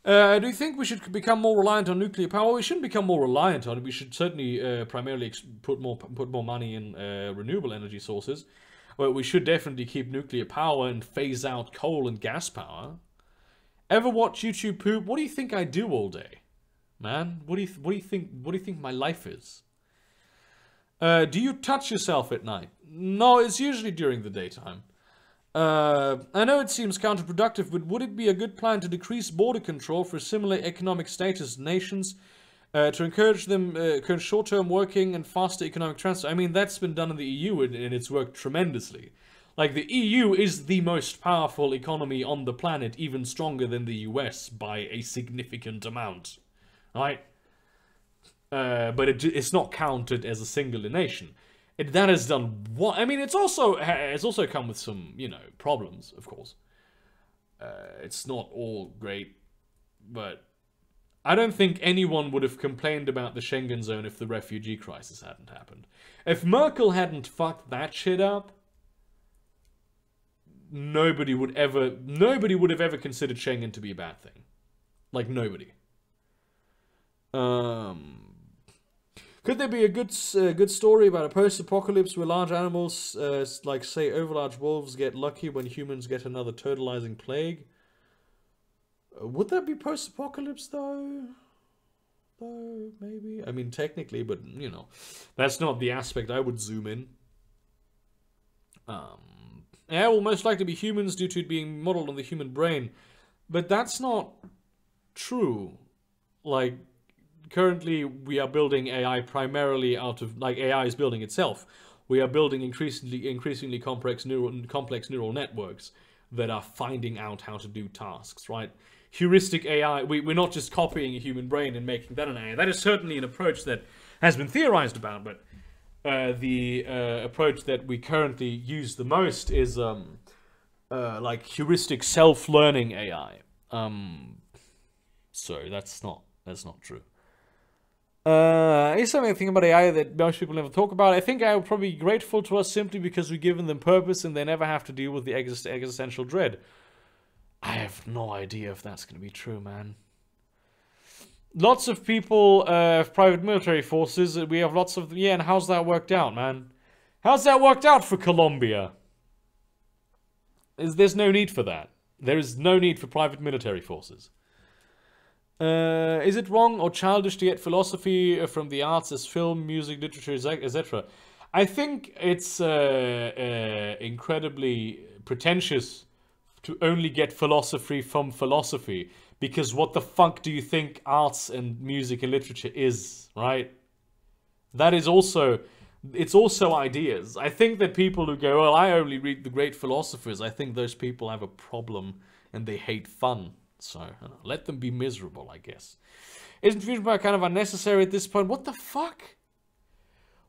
Do you think we should become more reliant on nuclear power? We shouldn't become more reliant on it. We should certainly primarily put more money in renewable energy sources. Well, we should definitely keep nuclear power and phase out coal and gas power. Ever watch YouTube poop? What do you think I do all day, man? What do you think my life is? Do you touch yourself at night? No, it's usually during the daytime. I know it seems counterproductive, but would it be a good plan to decrease border control for similar economic status nations to encourage short-term working and faster economic transfer? I mean, that's been done in the EU and it's worked tremendously. Like, the EU is the most powerful economy on the planet, even stronger than the US by a significant amount, right? But it's not counted as a singular nation. that has done what? I mean, it's also come with some, you know, problems, of course. It's not all great, but I don't think anyone would have complained about the Schengen zone if the refugee crisis hadn't happened. If Merkel hadn't fucked that shit up, nobody would have ever considered Schengen to be a bad thing. Like, nobody. Could there be a good story about a post-apocalypse where large animals, like say overlarge wolves, get lucky when humans get another totalizing plague? Would that be post-apocalypse though? Though maybe. I mean, technically, but you know, that's not the aspect I would zoom in. Yeah, will most likely be humans due to it being modeled on the human brain, but that's not true. Like, currently we are building AI primarily out of, like, AI is building itself. We are building increasingly complex neural networks that are finding out how to do tasks, right? Heuristic AI, we're not just copying a human brain and making that an AI. That is certainly an approach that has been theorized about, but the approach that we currently use the most is like heuristic self-learning AI. So that's not true. Is something I think about AI that most people never talk about. I think AI will probably be grateful to us simply because we've given them purpose and they never have to deal with the existential dread. I have no idea if that's going to be true, man. Lots of people have private military forces. We have lots of... Yeah, and how's that worked out, man? How's that worked out for Colombia? There's no need for that. There is no need for private military forces. Is it wrong or childish to get philosophy from the arts as film, music, literature, etc.? I think it's incredibly pretentious to only get philosophy from philosophy, because what the fuck do you think arts and music and literature is, right? That is also... It's also ideas. I think that people who go, well, I only read the great philosophers, I think those people have a problem and they hate fun. So, I don't know, let them be miserable, I guess. Isn't fusion power kind of unnecessary at this point? What the fuck?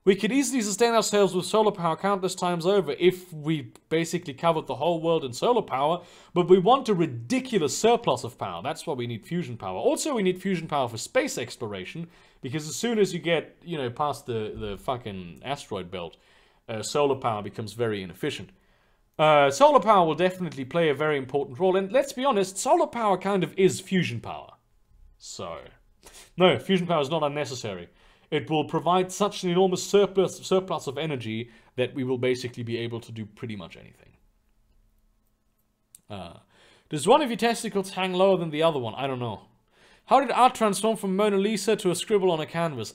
We could easily sustain ourselves with solar power countless times over if we basically covered the whole world in solar power, but we want a ridiculous surplus of power. That's why we need fusion power. Also, we need fusion power for space exploration, because as soon as you get, you know, past the fucking asteroid belt, solar power becomes very inefficient. Solar power will definitely play a very important role, and let's be honest, solar power kind of is fusion power. So, no, fusion power is not unnecessary. It will provide such an enormous surplus of energy that we will basically be able to do pretty much anything. Does one of your testicles hang lower than the other one? I don't know. How did art transform from Mona Lisa to a scribble on a canvas?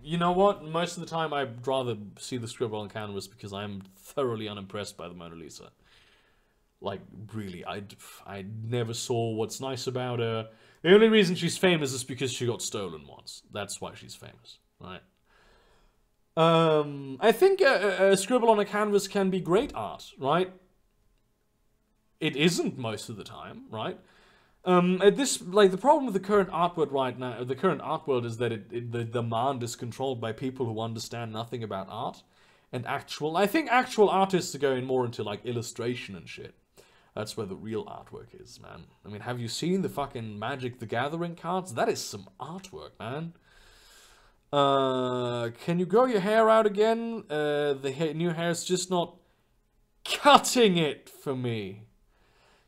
You know what? Most of the time I'd rather see the scribble on canvas because I'm thoroughly unimpressed by the Mona Lisa. Like, really, I never saw what's nice about her. The only reason she's famous is because she got stolen once. That's why she's famous, right? I think a scribble on a canvas can be great art, right? It isn't most of the time, right? The problem with the current art world right now, the current art world is that the demand is controlled by people who understand nothing about art. And I think actual artists are going more into, like, illustration and shit. That's where the real artwork is, man. I mean, have you seen the fucking Magic the Gathering cards? That is some artwork, man. Can you grow your hair out again? The new hair is just not cutting it for me.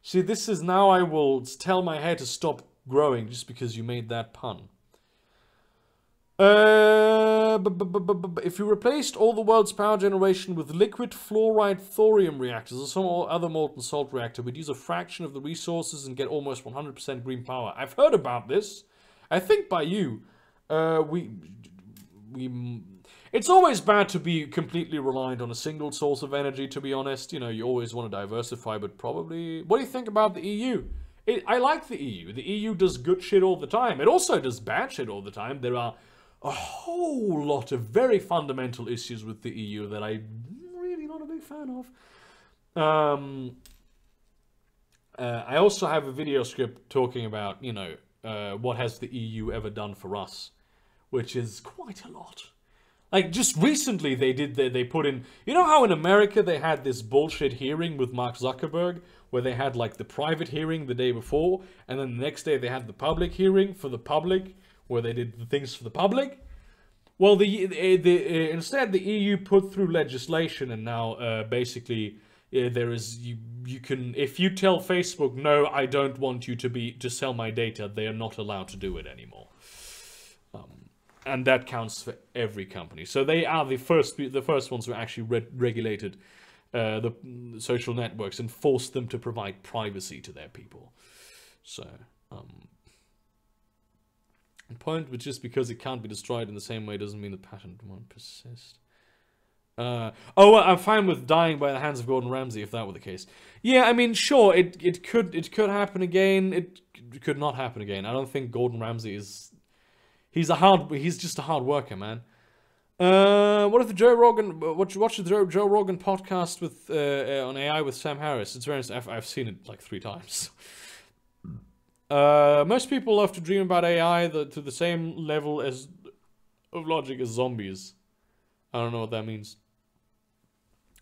See, this is now I will tell my hair to stop growing just because you made that pun. If you replaced all the world's power generation with liquid fluoride thorium reactors or some other molten salt reactor, we'd use a fraction of the resources and get almost 100% green power. I've heard about this. I think by you. It's always bad to be completely reliant on a single source of energy, to be honest. You know, you always want to diversify, but probably... What do you think about the EU? I like the EU. The EU does good shit all the time. It also does bad shit all the time. There are a whole lot of very fundamental issues with the EU that I'm really not a big fan of. I also have a video script talking about, you know, what has the EU ever done for us, which is quite a lot. Like, just recently they put in... You know how in America they had this bullshit hearing with Mark Zuckerberg? Where they had, like, the private hearing the day before, and then the next day they had the public hearing for the public, where they did the things for the public? Well, instead the EU put through legislation, and now basically there is you can, if you tell Facebook, no, I don't want you to sell my data, they are not allowed to do it anymore. And that counts for every company. So they are the first ones who actually regulated the social networks and forced them to provide privacy to their people. So, the point, but just because it can't be destroyed in the same way doesn't mean the pattern won't persist. Oh, well, I'm fine with dying by the hands of Gordon Ramsay if that were the case. Yeah, I mean, sure, it could happen again. It could not happen again. I don't think Gordon Ramsay is... He's just a hard worker, man. What if the Joe Rogan... Watch the Joe Rogan podcast with on AI with Sam Harris. It's very... I've seen it like 3 times. Most people love to dream about AI to the same level of logic as zombies. I don't know what that means.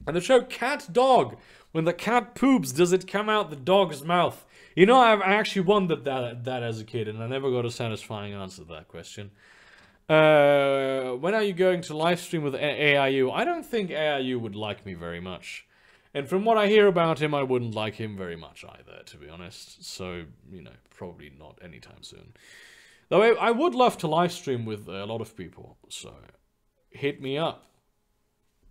And the show Cat Dog. When the cat poops, does it come out the dog's mouth? You know, I actually wondered that as a kid, and I never got a satisfying answer to that question. When are you going to live stream with AIU? I don't think AIU would like me very much. And from what I hear about him, I wouldn't like him very much either, to be honest. So, you know, probably not anytime soon. Though I would love to live stream with a lot of people, so hit me up.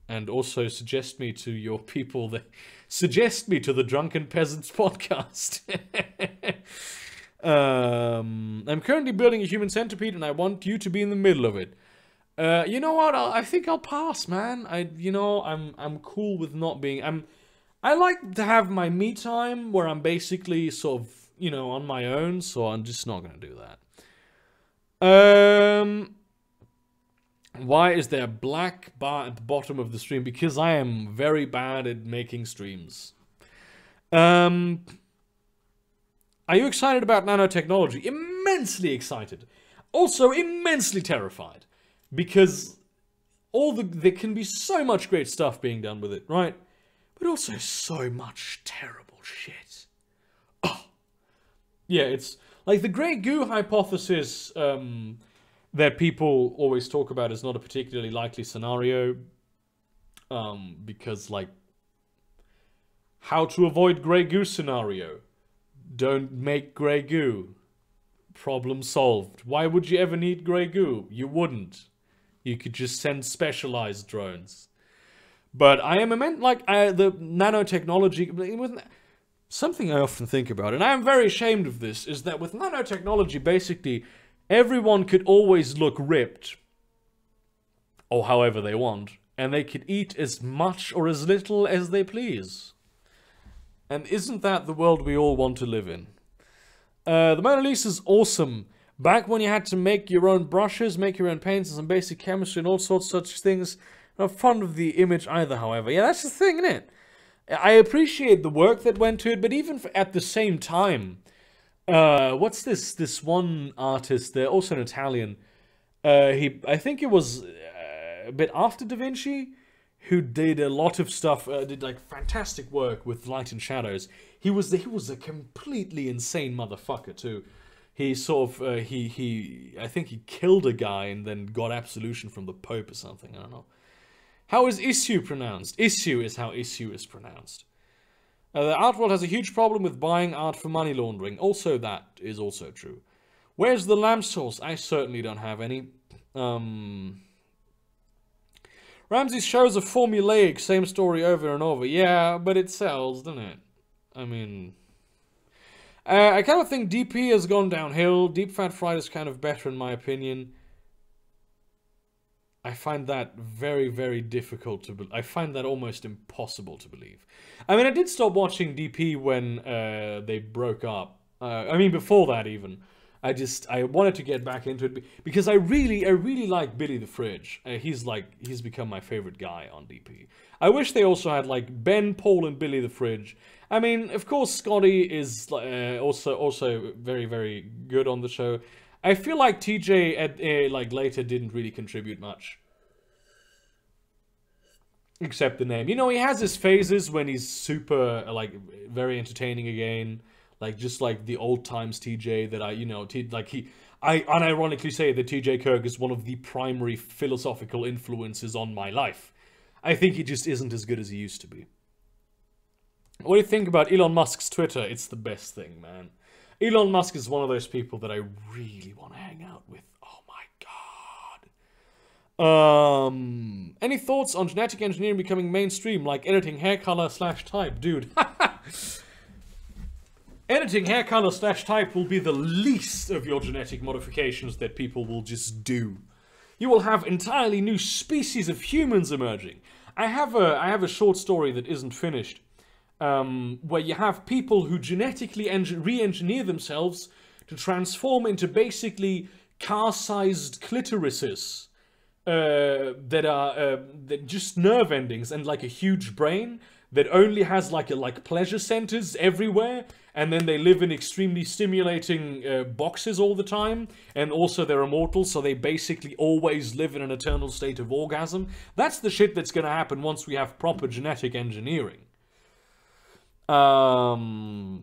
And also suggest me to your people that... Suggest me to the Drunken Peasants podcast. I'm currently building a human centipede and I want you to be in the middle of it. You know what? I think I'll pass, man. I'm cool with not being... I like to have my me time where I'm basically sort of, you know, on my own, so I'm just not going to do that. Why is there a black bar at the bottom of the stream? Because I am very bad at making streams. Are you excited about nanotechnology? Immensely excited. Also immensely terrified. Because there can be so much great stuff being done with it, right? But also so much terrible shit. Oh. Yeah, it's like the grey goo hypothesis that people always talk about is not a particularly likely scenario. Because, like, how to avoid grey goo scenario? Don't make grey goo. Problem solved. Why would you ever need grey goo? You wouldn't. You could just send specialized drones. But I am the nanotechnology... Something I often think about, and I am very ashamed of this, is that with nanotechnology, basically, everyone could always look ripped. Or however they want. And they could eat as much or as little as they please. And isn't that the world we all want to live in? The Mona Lisa is awesome. Back when you had to make your own brushes, make your own paints, and some basic chemistry and all sorts of such things. Not fond of the image either, however. Yeah, that's the thing, isn't it? I appreciate the work that went to it, but even at the same time... what's this one artist, they're also an Italian. I think it was a bit after Da Vinci, who did a lot of stuff, did like fantastic work with light and shadows. He was a completely insane motherfucker too. He sort of, I think he killed a guy and then got absolution from the Pope or something, I don't know. How is issue pronounced? Issue is how issue is pronounced. The art world has a huge problem with buying art for money laundering. Also, that is also true. Where's the lamb sauce? I certainly don't have any. Ramsey's shows are formulaic, same story over and over. Yeah, but it sells, doesn't it? I mean... I kind of think DP has gone downhill. Deep Fat Fried is kind of better in my opinion. I find that very, very difficult to believe. I find that almost impossible to believe. I mean, I did stop watching DP when they broke up. I mean, before that even. I wanted to get back into it because I really like Billy the Fridge. He's become my favorite guy on DP. I wish they also had like Ben, Paul, and Billy the Fridge. I mean, of course, Scotty is also very, very good on the show. I feel like TJ like later didn't really contribute much. Accept the name. You know, he has his phases when he's super, like, very entertaining again. Like, just like the old times TJ that I, you know, I unironically say that TJ Kirk is one of the primary philosophical influences on my life. I think he just isn't as good as he used to be. What do you think about Elon Musk's Twitter? It's the best thing, man. Elon Musk is one of those people that I really want to hang out with. Oh my god. Any thoughts on genetic engineering becoming mainstream, like editing hair color / type? Dude. Editing hair color / type will be the least of your genetic modifications that people will just do. You will have entirely new species of humans emerging. I have a short story that isn't finished, where you have people who genetically re-engineer themselves to transform into basically car-sized clitorises that are just nerve endings and like a huge brain that only has like pleasure centers everywhere, and then they live in extremely stimulating boxes all the time, and also they're immortal, so they basically always live in an eternal state of orgasm. That's the shit that's gonna happen once we have proper genetic engineering. What's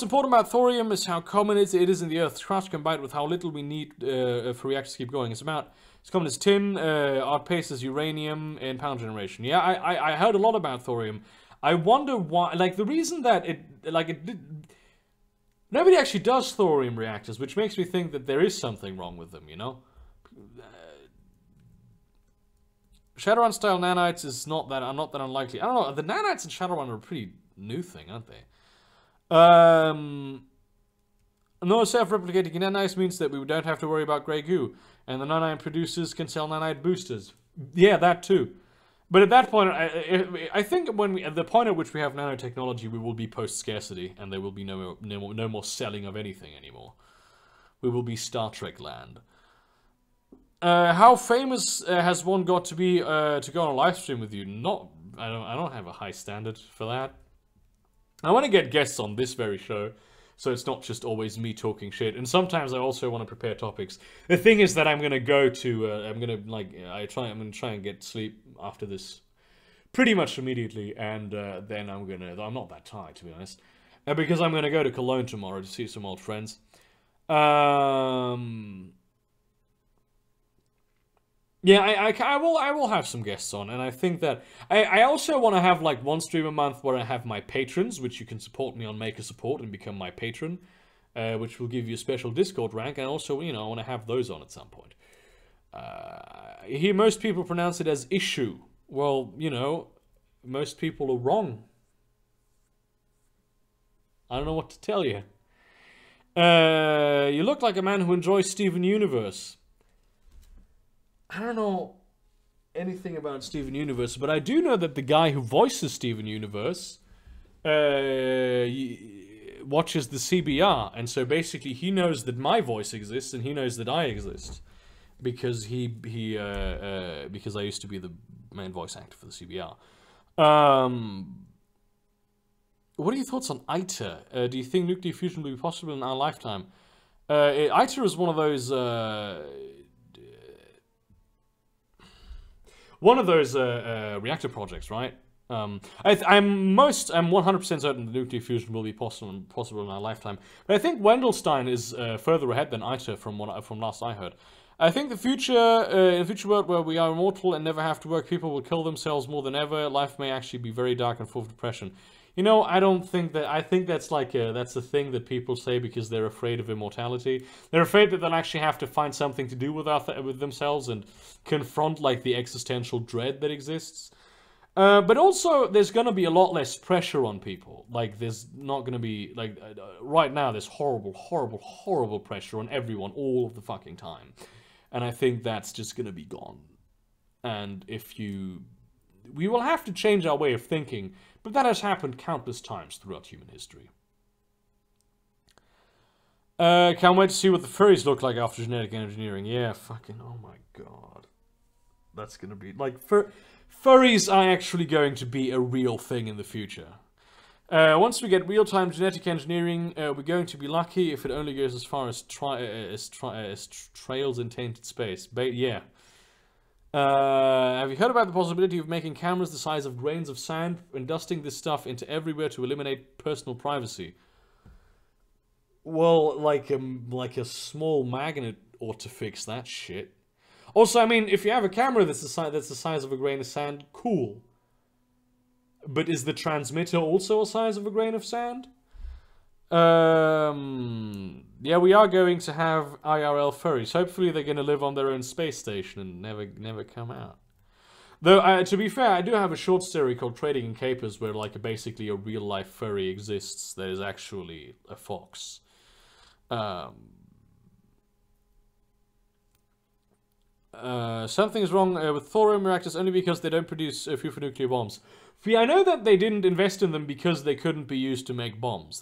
important about thorium is how common it is in the Earth's crust, combined with how little we need for reactors to keep going. It's common as tin, outpaces uranium in power generation. Yeah, I heard a lot about thorium. I wonder why. Like the reason that nobody actually does thorium reactors, which makes me think that there is something wrong with them. You know. Shadowrun style nanites is not that unlikely. I don't know. The nanites in Shadowrun are a pretty new thing, aren't they? No self-replicating nanites means that we don't have to worry about grey goo, and the nanite producers can sell nanite boosters. Yeah, that too. But at that point, I think at the point at which we have nanotechnology, we will be post-scarcity, and there will be no more selling of anything anymore. We will be Star Trek land. How famous has one got to be to go on a live stream with you? I don't have a high standard for that. I want to get guests on this very show, so it's not just always me talking shit. And sometimes I also want to prepare topics. The thing is that I'm gonna go to I'm gonna try and get sleep after this, pretty much immediately, and then I'm not that tired, to be honest, because I'm gonna go to Cologne tomorrow to see some old friends. Yeah, I will have some guests on, and I think that I also want to have like one stream a month where I have my patrons, which you can support me on Maker Support and become my patron, which will give you a special Discord rank, and also, you know, I want to have those on at some point. I hear most people pronounce it as issue. Well, you know, most people are wrong. I don't know what to tell you. You look like a man who enjoys Steven Universe. I don't know anything about Steven Universe, but I do know that the guy who voices Steven Universe watches the CBR, and so basically he knows that my voice exists and he knows that I exist because because I used to be the main voice actor for the CBR. What are your thoughts on ITER? Do you think nuclear fusion will be possible in our lifetime? ITER is one of those reactor projects, right? I'm 100% certain that nuclear fusion will be possible in our lifetime. But I think Wendelstein is further ahead than ITER from last I heard. I think in a future world where we are immortal and never have to work, people will kill themselves more than ever. Life may actually be very dark and full of depression. You know, I don't think that. I think that's that's a thing that people say because they're afraid of immortality. They're afraid that they'll actually have to find something to do with themselves and confront like the existential dread that exists. But also, there's gonna be a lot less pressure on people. Like, there's not gonna be like right now. There's horrible pressure on everyone all of the fucking time, and I think that's just gonna be gone. And we will have to change our way of thinking. But that has happened countless times throughout human history. Can't wait to see what the furries look like after genetic engineering. Yeah, fucking, oh my god. That's gonna be, like, furries are actually going to be a real thing in the future. Once we get real-time genetic engineering, we're going to be lucky if it only goes as far as trails in tainted space. Yeah. Have you heard about the possibility of making cameras the size of grains of sand and dusting this stuff into everywhere to eliminate personal privacy? Well, like a small magnet ought to fix that shit. Also, I mean, if you have a camera that's the size of a grain of sand, cool. But is the transmitter also a size of a grain of sand? Yeah, we are going to have IRL furries. Hopefully they're going to live on their own space station and never come out. Though, to be fair, I do have a short story called Trading in Capers where, like, basically a real-life furry exists that is actually a fox. Something's wrong with thorium reactors only because they don't produce fuel for nuclear bombs. See, I know that they didn't invest in them because they couldn't be used to make bombs.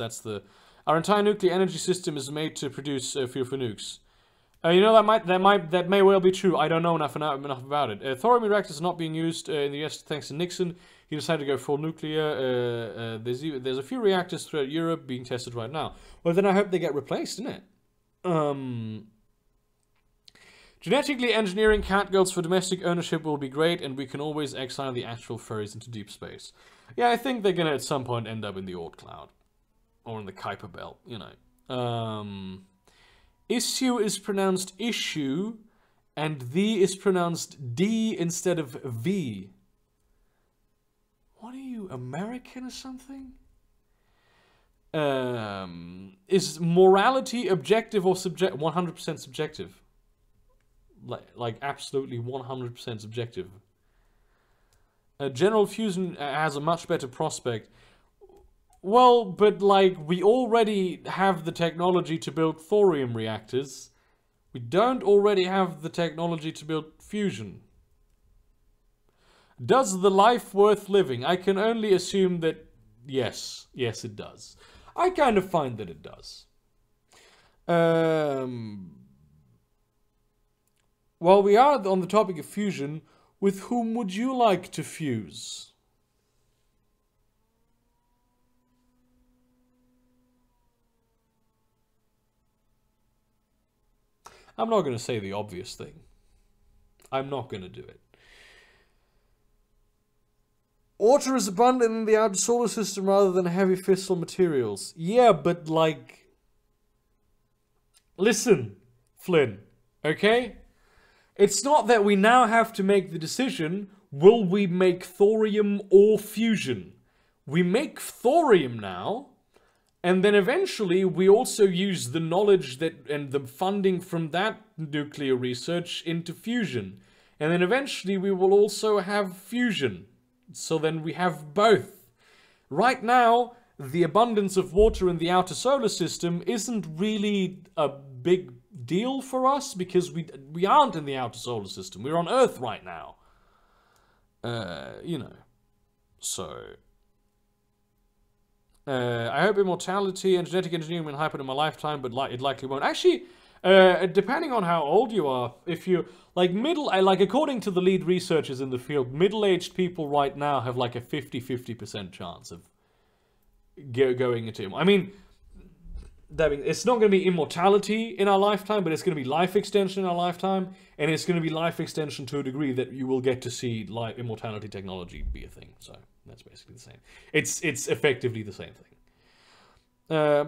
Our entire nuclear energy system is made to produce fuel for nukes. You know, that may well be true. I don't know enough about it. Thorium reactors are not being used in the US thanks to Nixon. He decided to go full nuclear. There's a few reactors throughout Europe being tested right now. Well, then I hope they get replaced, innit? Genetically engineering catgirls for domestic ownership will be great, and we can always exile the actual furries into deep space. Yeah, I think they're gonna at some point end up in the Oort cloud. Or in the Kuiper belt, you know. Issue is pronounced issue, and the is pronounced D instead of V. What are you, American or something? Is morality objective or subjective? 100% subjective. Like absolutely 100% subjective. General fusion has a much better prospect. Well, but like, we already have the technology to build thorium reactors. We don't already have the technology to build fusion. Does the life worth living? I can only assume that yes. Yes, it does. I kind of find that it does. While we are on the topic of fusion, with whom would you like to fuse? I'm not going to say the obvious thing. I'm not going to do it. Water is abundant in the outer solar system rather than heavy fissile materials. Yeah, but like... Listen, Flynn, okay? It's not that we now have to make the decision, will we make thorium or fusion? We make thorium now, and then eventually we also use the knowledge that and the funding from that nuclear research into fusion. And then eventually we will also have fusion. So then we have both. Right now, the abundance of water in the outer solar system isn't really a big deal for us because we aren't in the outer solar system. We're on Earth right now. You know. So... I hope immortality and genetic engineering will happen in my lifetime, but it likely won't. Actually, depending on how old you are, if you like according to the lead researchers in the field, middle-aged people right now have like a 50% chance of going into. I mean, it's not going to be immortality in our lifetime, but it's going to be life extension in our lifetime, and it's going to be life extension to a degree that you will get to see immortality technology be a thing. So. That's basically the same. It's effectively the same thing.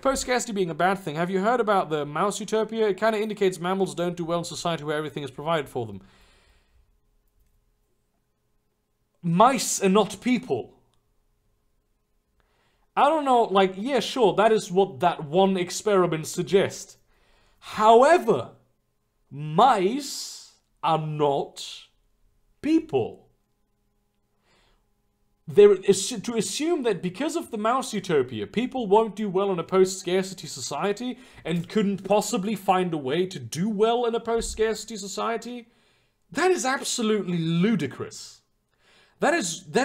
Post-scarcity being a bad thing. Have you heard about the mouse utopia? It kind of indicates mammals don't do well in society where everything is provided for them. Mice are not people. I don't know, like, yeah, sure, that is what that one experiment suggests. However, mice are not people. To assume that because of the mouse utopia, people won't do well in a post-scarcity society and couldn't possibly find a way to do well in a post-scarcity society, that is absolutely ludicrous. That is, I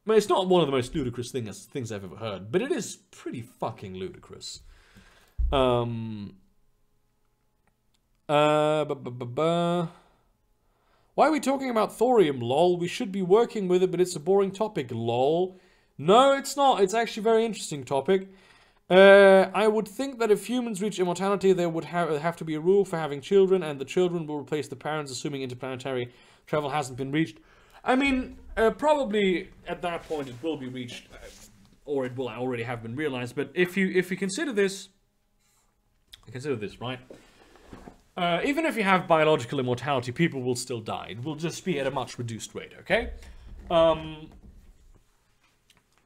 mean, it's not one of the most ludicrous things I've ever heard, but it is pretty fucking ludicrous. Why are we talking about thorium, lol? We should be working with it, but it's a boring topic, lol. No, it's not. It's actually a very interesting topic. I would think that if humans reach immortality, there would have to be a rule for having children, and the children will replace the parents, assuming interplanetary travel hasn't been reached. I mean, probably at that point it will be reached, or it will already have been realized. But if you consider this, right? Even if you have biological immortality, people will still die. It will just be at a much reduced rate. Okay.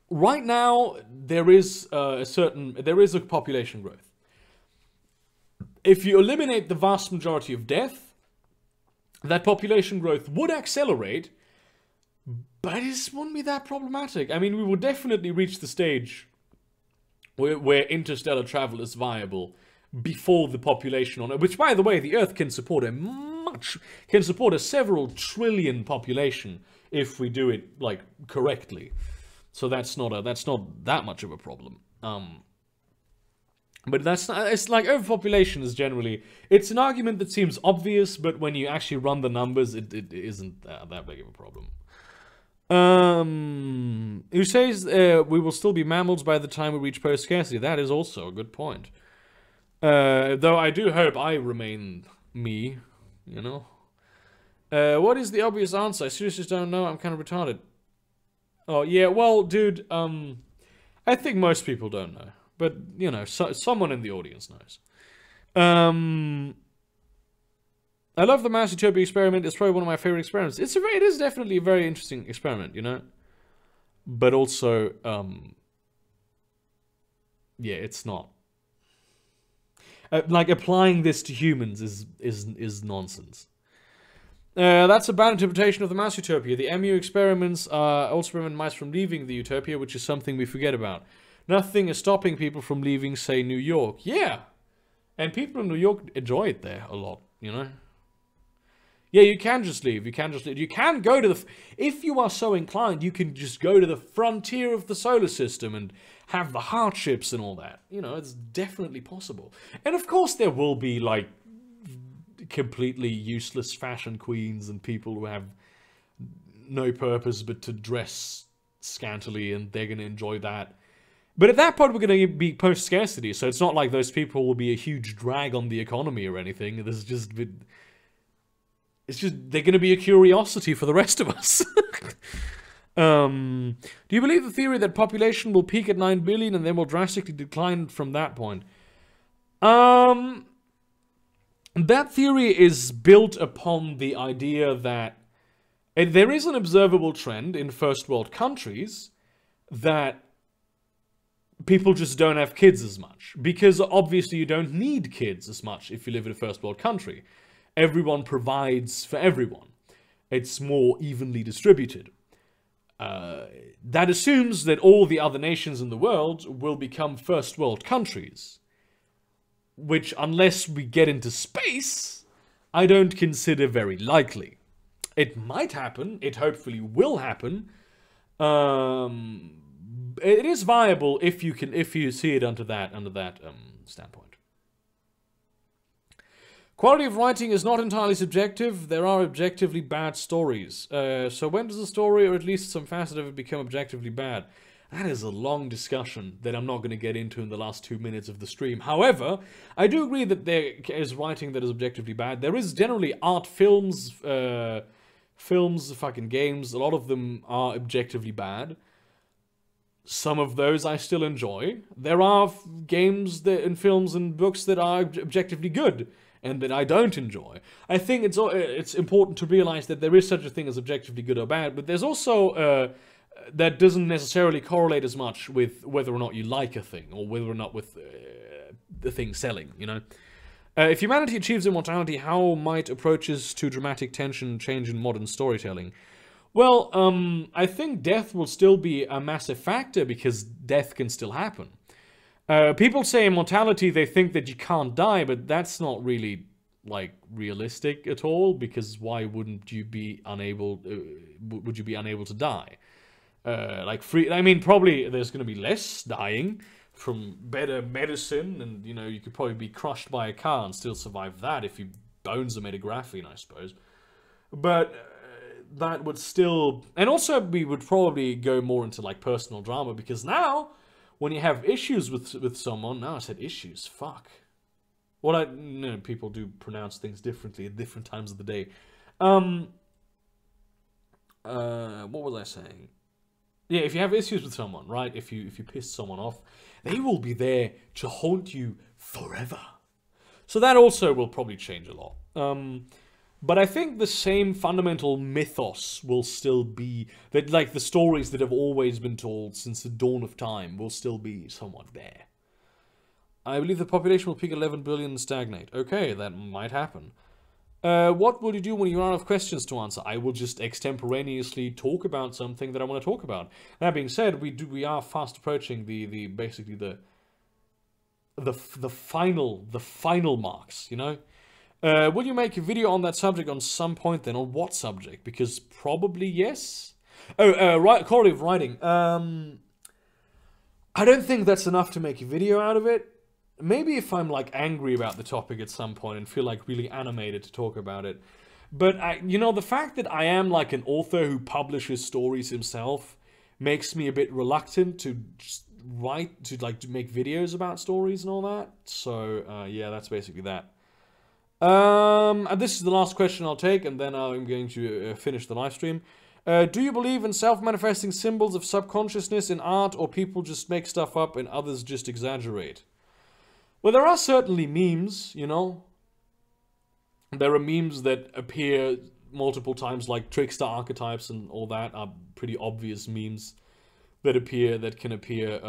Right now, there is a population growth. If you eliminate the vast majority of death, that population growth would accelerate, but it wouldn't be that problematic. I mean, we would definitely reach the stage where interstellar travel is viable before the population on it. Which, by the way, the Earth can support a several trillion population if we do it like correctly. So that's not that much of a problem. But it's like overpopulation is generally, it's an argument that seems obvious, but when you actually run the numbers, it isn't that big of a problem. Who says we will still be mammals by the time we reach post-scarcity? That is also a good point. Though I do hope I remain me, you know. What is the obvious answer? I seriously just don't know. I'm kind of retarded. Oh, yeah, well, dude, I think most people don't know. But, you know, someone in the audience knows. I love the Mass Utopia experiment. It's probably one of my favorite experiments. It is definitely a very interesting experiment, you know? But also, yeah, it's not. Like, applying this to humans is nonsense. That's a bad interpretation of the Mass Utopia. The MU experiments also prevent mice from leaving the utopia, which is something we forget about. Nothing is stopping people from leaving, say, New York. Yeah! And people in New York enjoy it there a lot, you know? Yeah, you can just leave. You can just leave. You can go to the... If you are so inclined, you can just go to the frontier of the solar system and have the hardships and all that. You know, it's definitely possible. And of course there will be, like, completely useless fashion queens and people who have no purpose but to dress scantily, and they're going to enjoy that. But at that point, we're going to be post-scarcity, so it's not like those people will be a huge drag on the economy or anything. It's just they're going to be a curiosity for the rest of us. Do you believe the theory that population will peak at 9 billion and then will drastically decline from that point? That theory is built upon the idea that there is an observable trend in first world countries that people just don't have kids as much. Because obviously you don't need kids as much if you live in a first world country. Everyone provides for everyone. It's more evenly distributed. That assumes that all the other nations in the world will become first world countries. Which, unless we get into space, I don't consider very likely. It might happen. It hopefully will happen. It is viable if you see it under that standpoint. Quality of writing is not entirely subjective. There are objectively bad stories. So when does a story, or at least some facet of it, become objectively bad? That is a long discussion that I'm not going to get into in the last 2 minutes of the stream. However, I do agree that there is writing that is objectively bad. There is generally art, films, fucking games. A lot of them are objectively bad. Some of those I still enjoy. There are games and films and books that are objectively good and that I don't enjoy. I think it's important to realize that there is such a thing as objectively good or bad, but there's also... that doesn't necessarily correlate as much with whether or not you like a thing, or whether or not with the thing selling, you know? If humanity achieves immortality, how might approaches to dramatic tension change in modern storytelling? Well, I think death will still be a massive factor, because death can still happen. People say immortality, they think that you can't die, but that's not really, like, realistic at all, because why wouldn't you be unable, would you be unable to die? I mean, probably there's going to be less dying from better medicine, and, you know, you could probably be crushed by a car and still survive that if your bones are made of graphene, I suppose. But that would still... And also, we would probably go more into, like, personal drama, because now when you have issues with someone, now I said issues, fuck. Well, people do pronounce things differently at different times of the day. What was I saying? Yeah, if you have issues with someone, right? If you piss someone off, they will be there to haunt you forever. So that also will probably change a lot. But I think the same fundamental mythos will still be, that like the stories that have always been told since the dawn of time will still be somewhat there. I believe the population will peak at 11 billion and stagnate. Okay, that might happen. What will you do when you run out of questions to answer? I will just extemporaneously talk about something that I want to talk about. That being said, we are fast approaching basically the final marks, you know? Will you make a video on that subject on some point then? On what subject? Because probably yes. Quality of writing. I don't think that's enough to make a video out of it. Maybe if I'm like angry about the topic at some point and feel like really animated to talk about it. But the fact that I am like an author who publishes stories himself makes me a bit reluctant to just to make videos about stories and all that. So yeah, that's basically that. And this is the last question I'll take, and then I'm going to finish the live stream. Do you believe in self-manifesting symbols of subconsciousness in art, or people just make stuff up and others just exaggerate? Well, there are certainly memes, you know. There are memes that appear multiple times, like trickster archetypes and all that are pretty obvious memes that can appear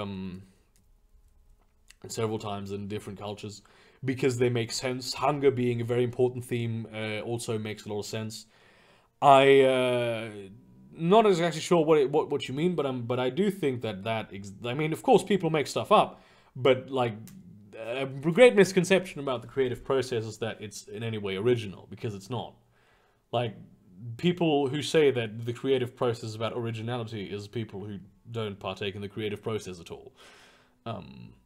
several times in different cultures because they make sense. Hunger being a very important theme also makes a lot of sense. Not exactly sure what you mean, but I do think I mean, of course, people make stuff up, but like. A great misconception about the creative process is that it's in any way original, because it's not. Like, people who say that the creative process is about originality is people who don't partake in the creative process at all.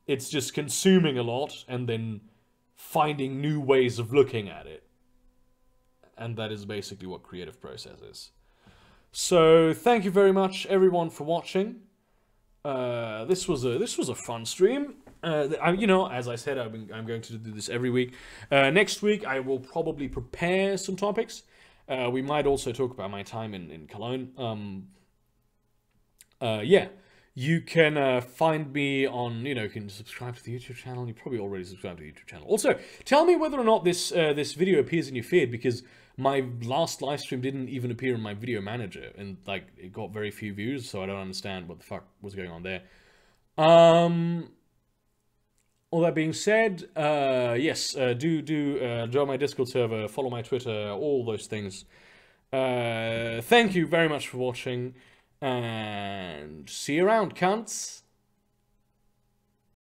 It's just consuming a lot and then finding new ways of looking at it. And that is basically what creative process is. So, thank you very much, everyone, for watching. This was a fun stream. As I said, I'm going to do this every week. Next week, I will probably prepare some topics. We might also talk about my time in Cologne. Yeah, you can find me on, you can subscribe to the YouTube channel. You probably already subscribed to the YouTube channel. Also, tell me whether or not this video appears in your feed, because my last live stream didn't even appear in my video manager, and like it got very few views, so I don't understand what the fuck was going on there. All that being said, yes, do join my Discord server, follow my Twitter, all those things. Thank you very much for watching, and see you around, cunts.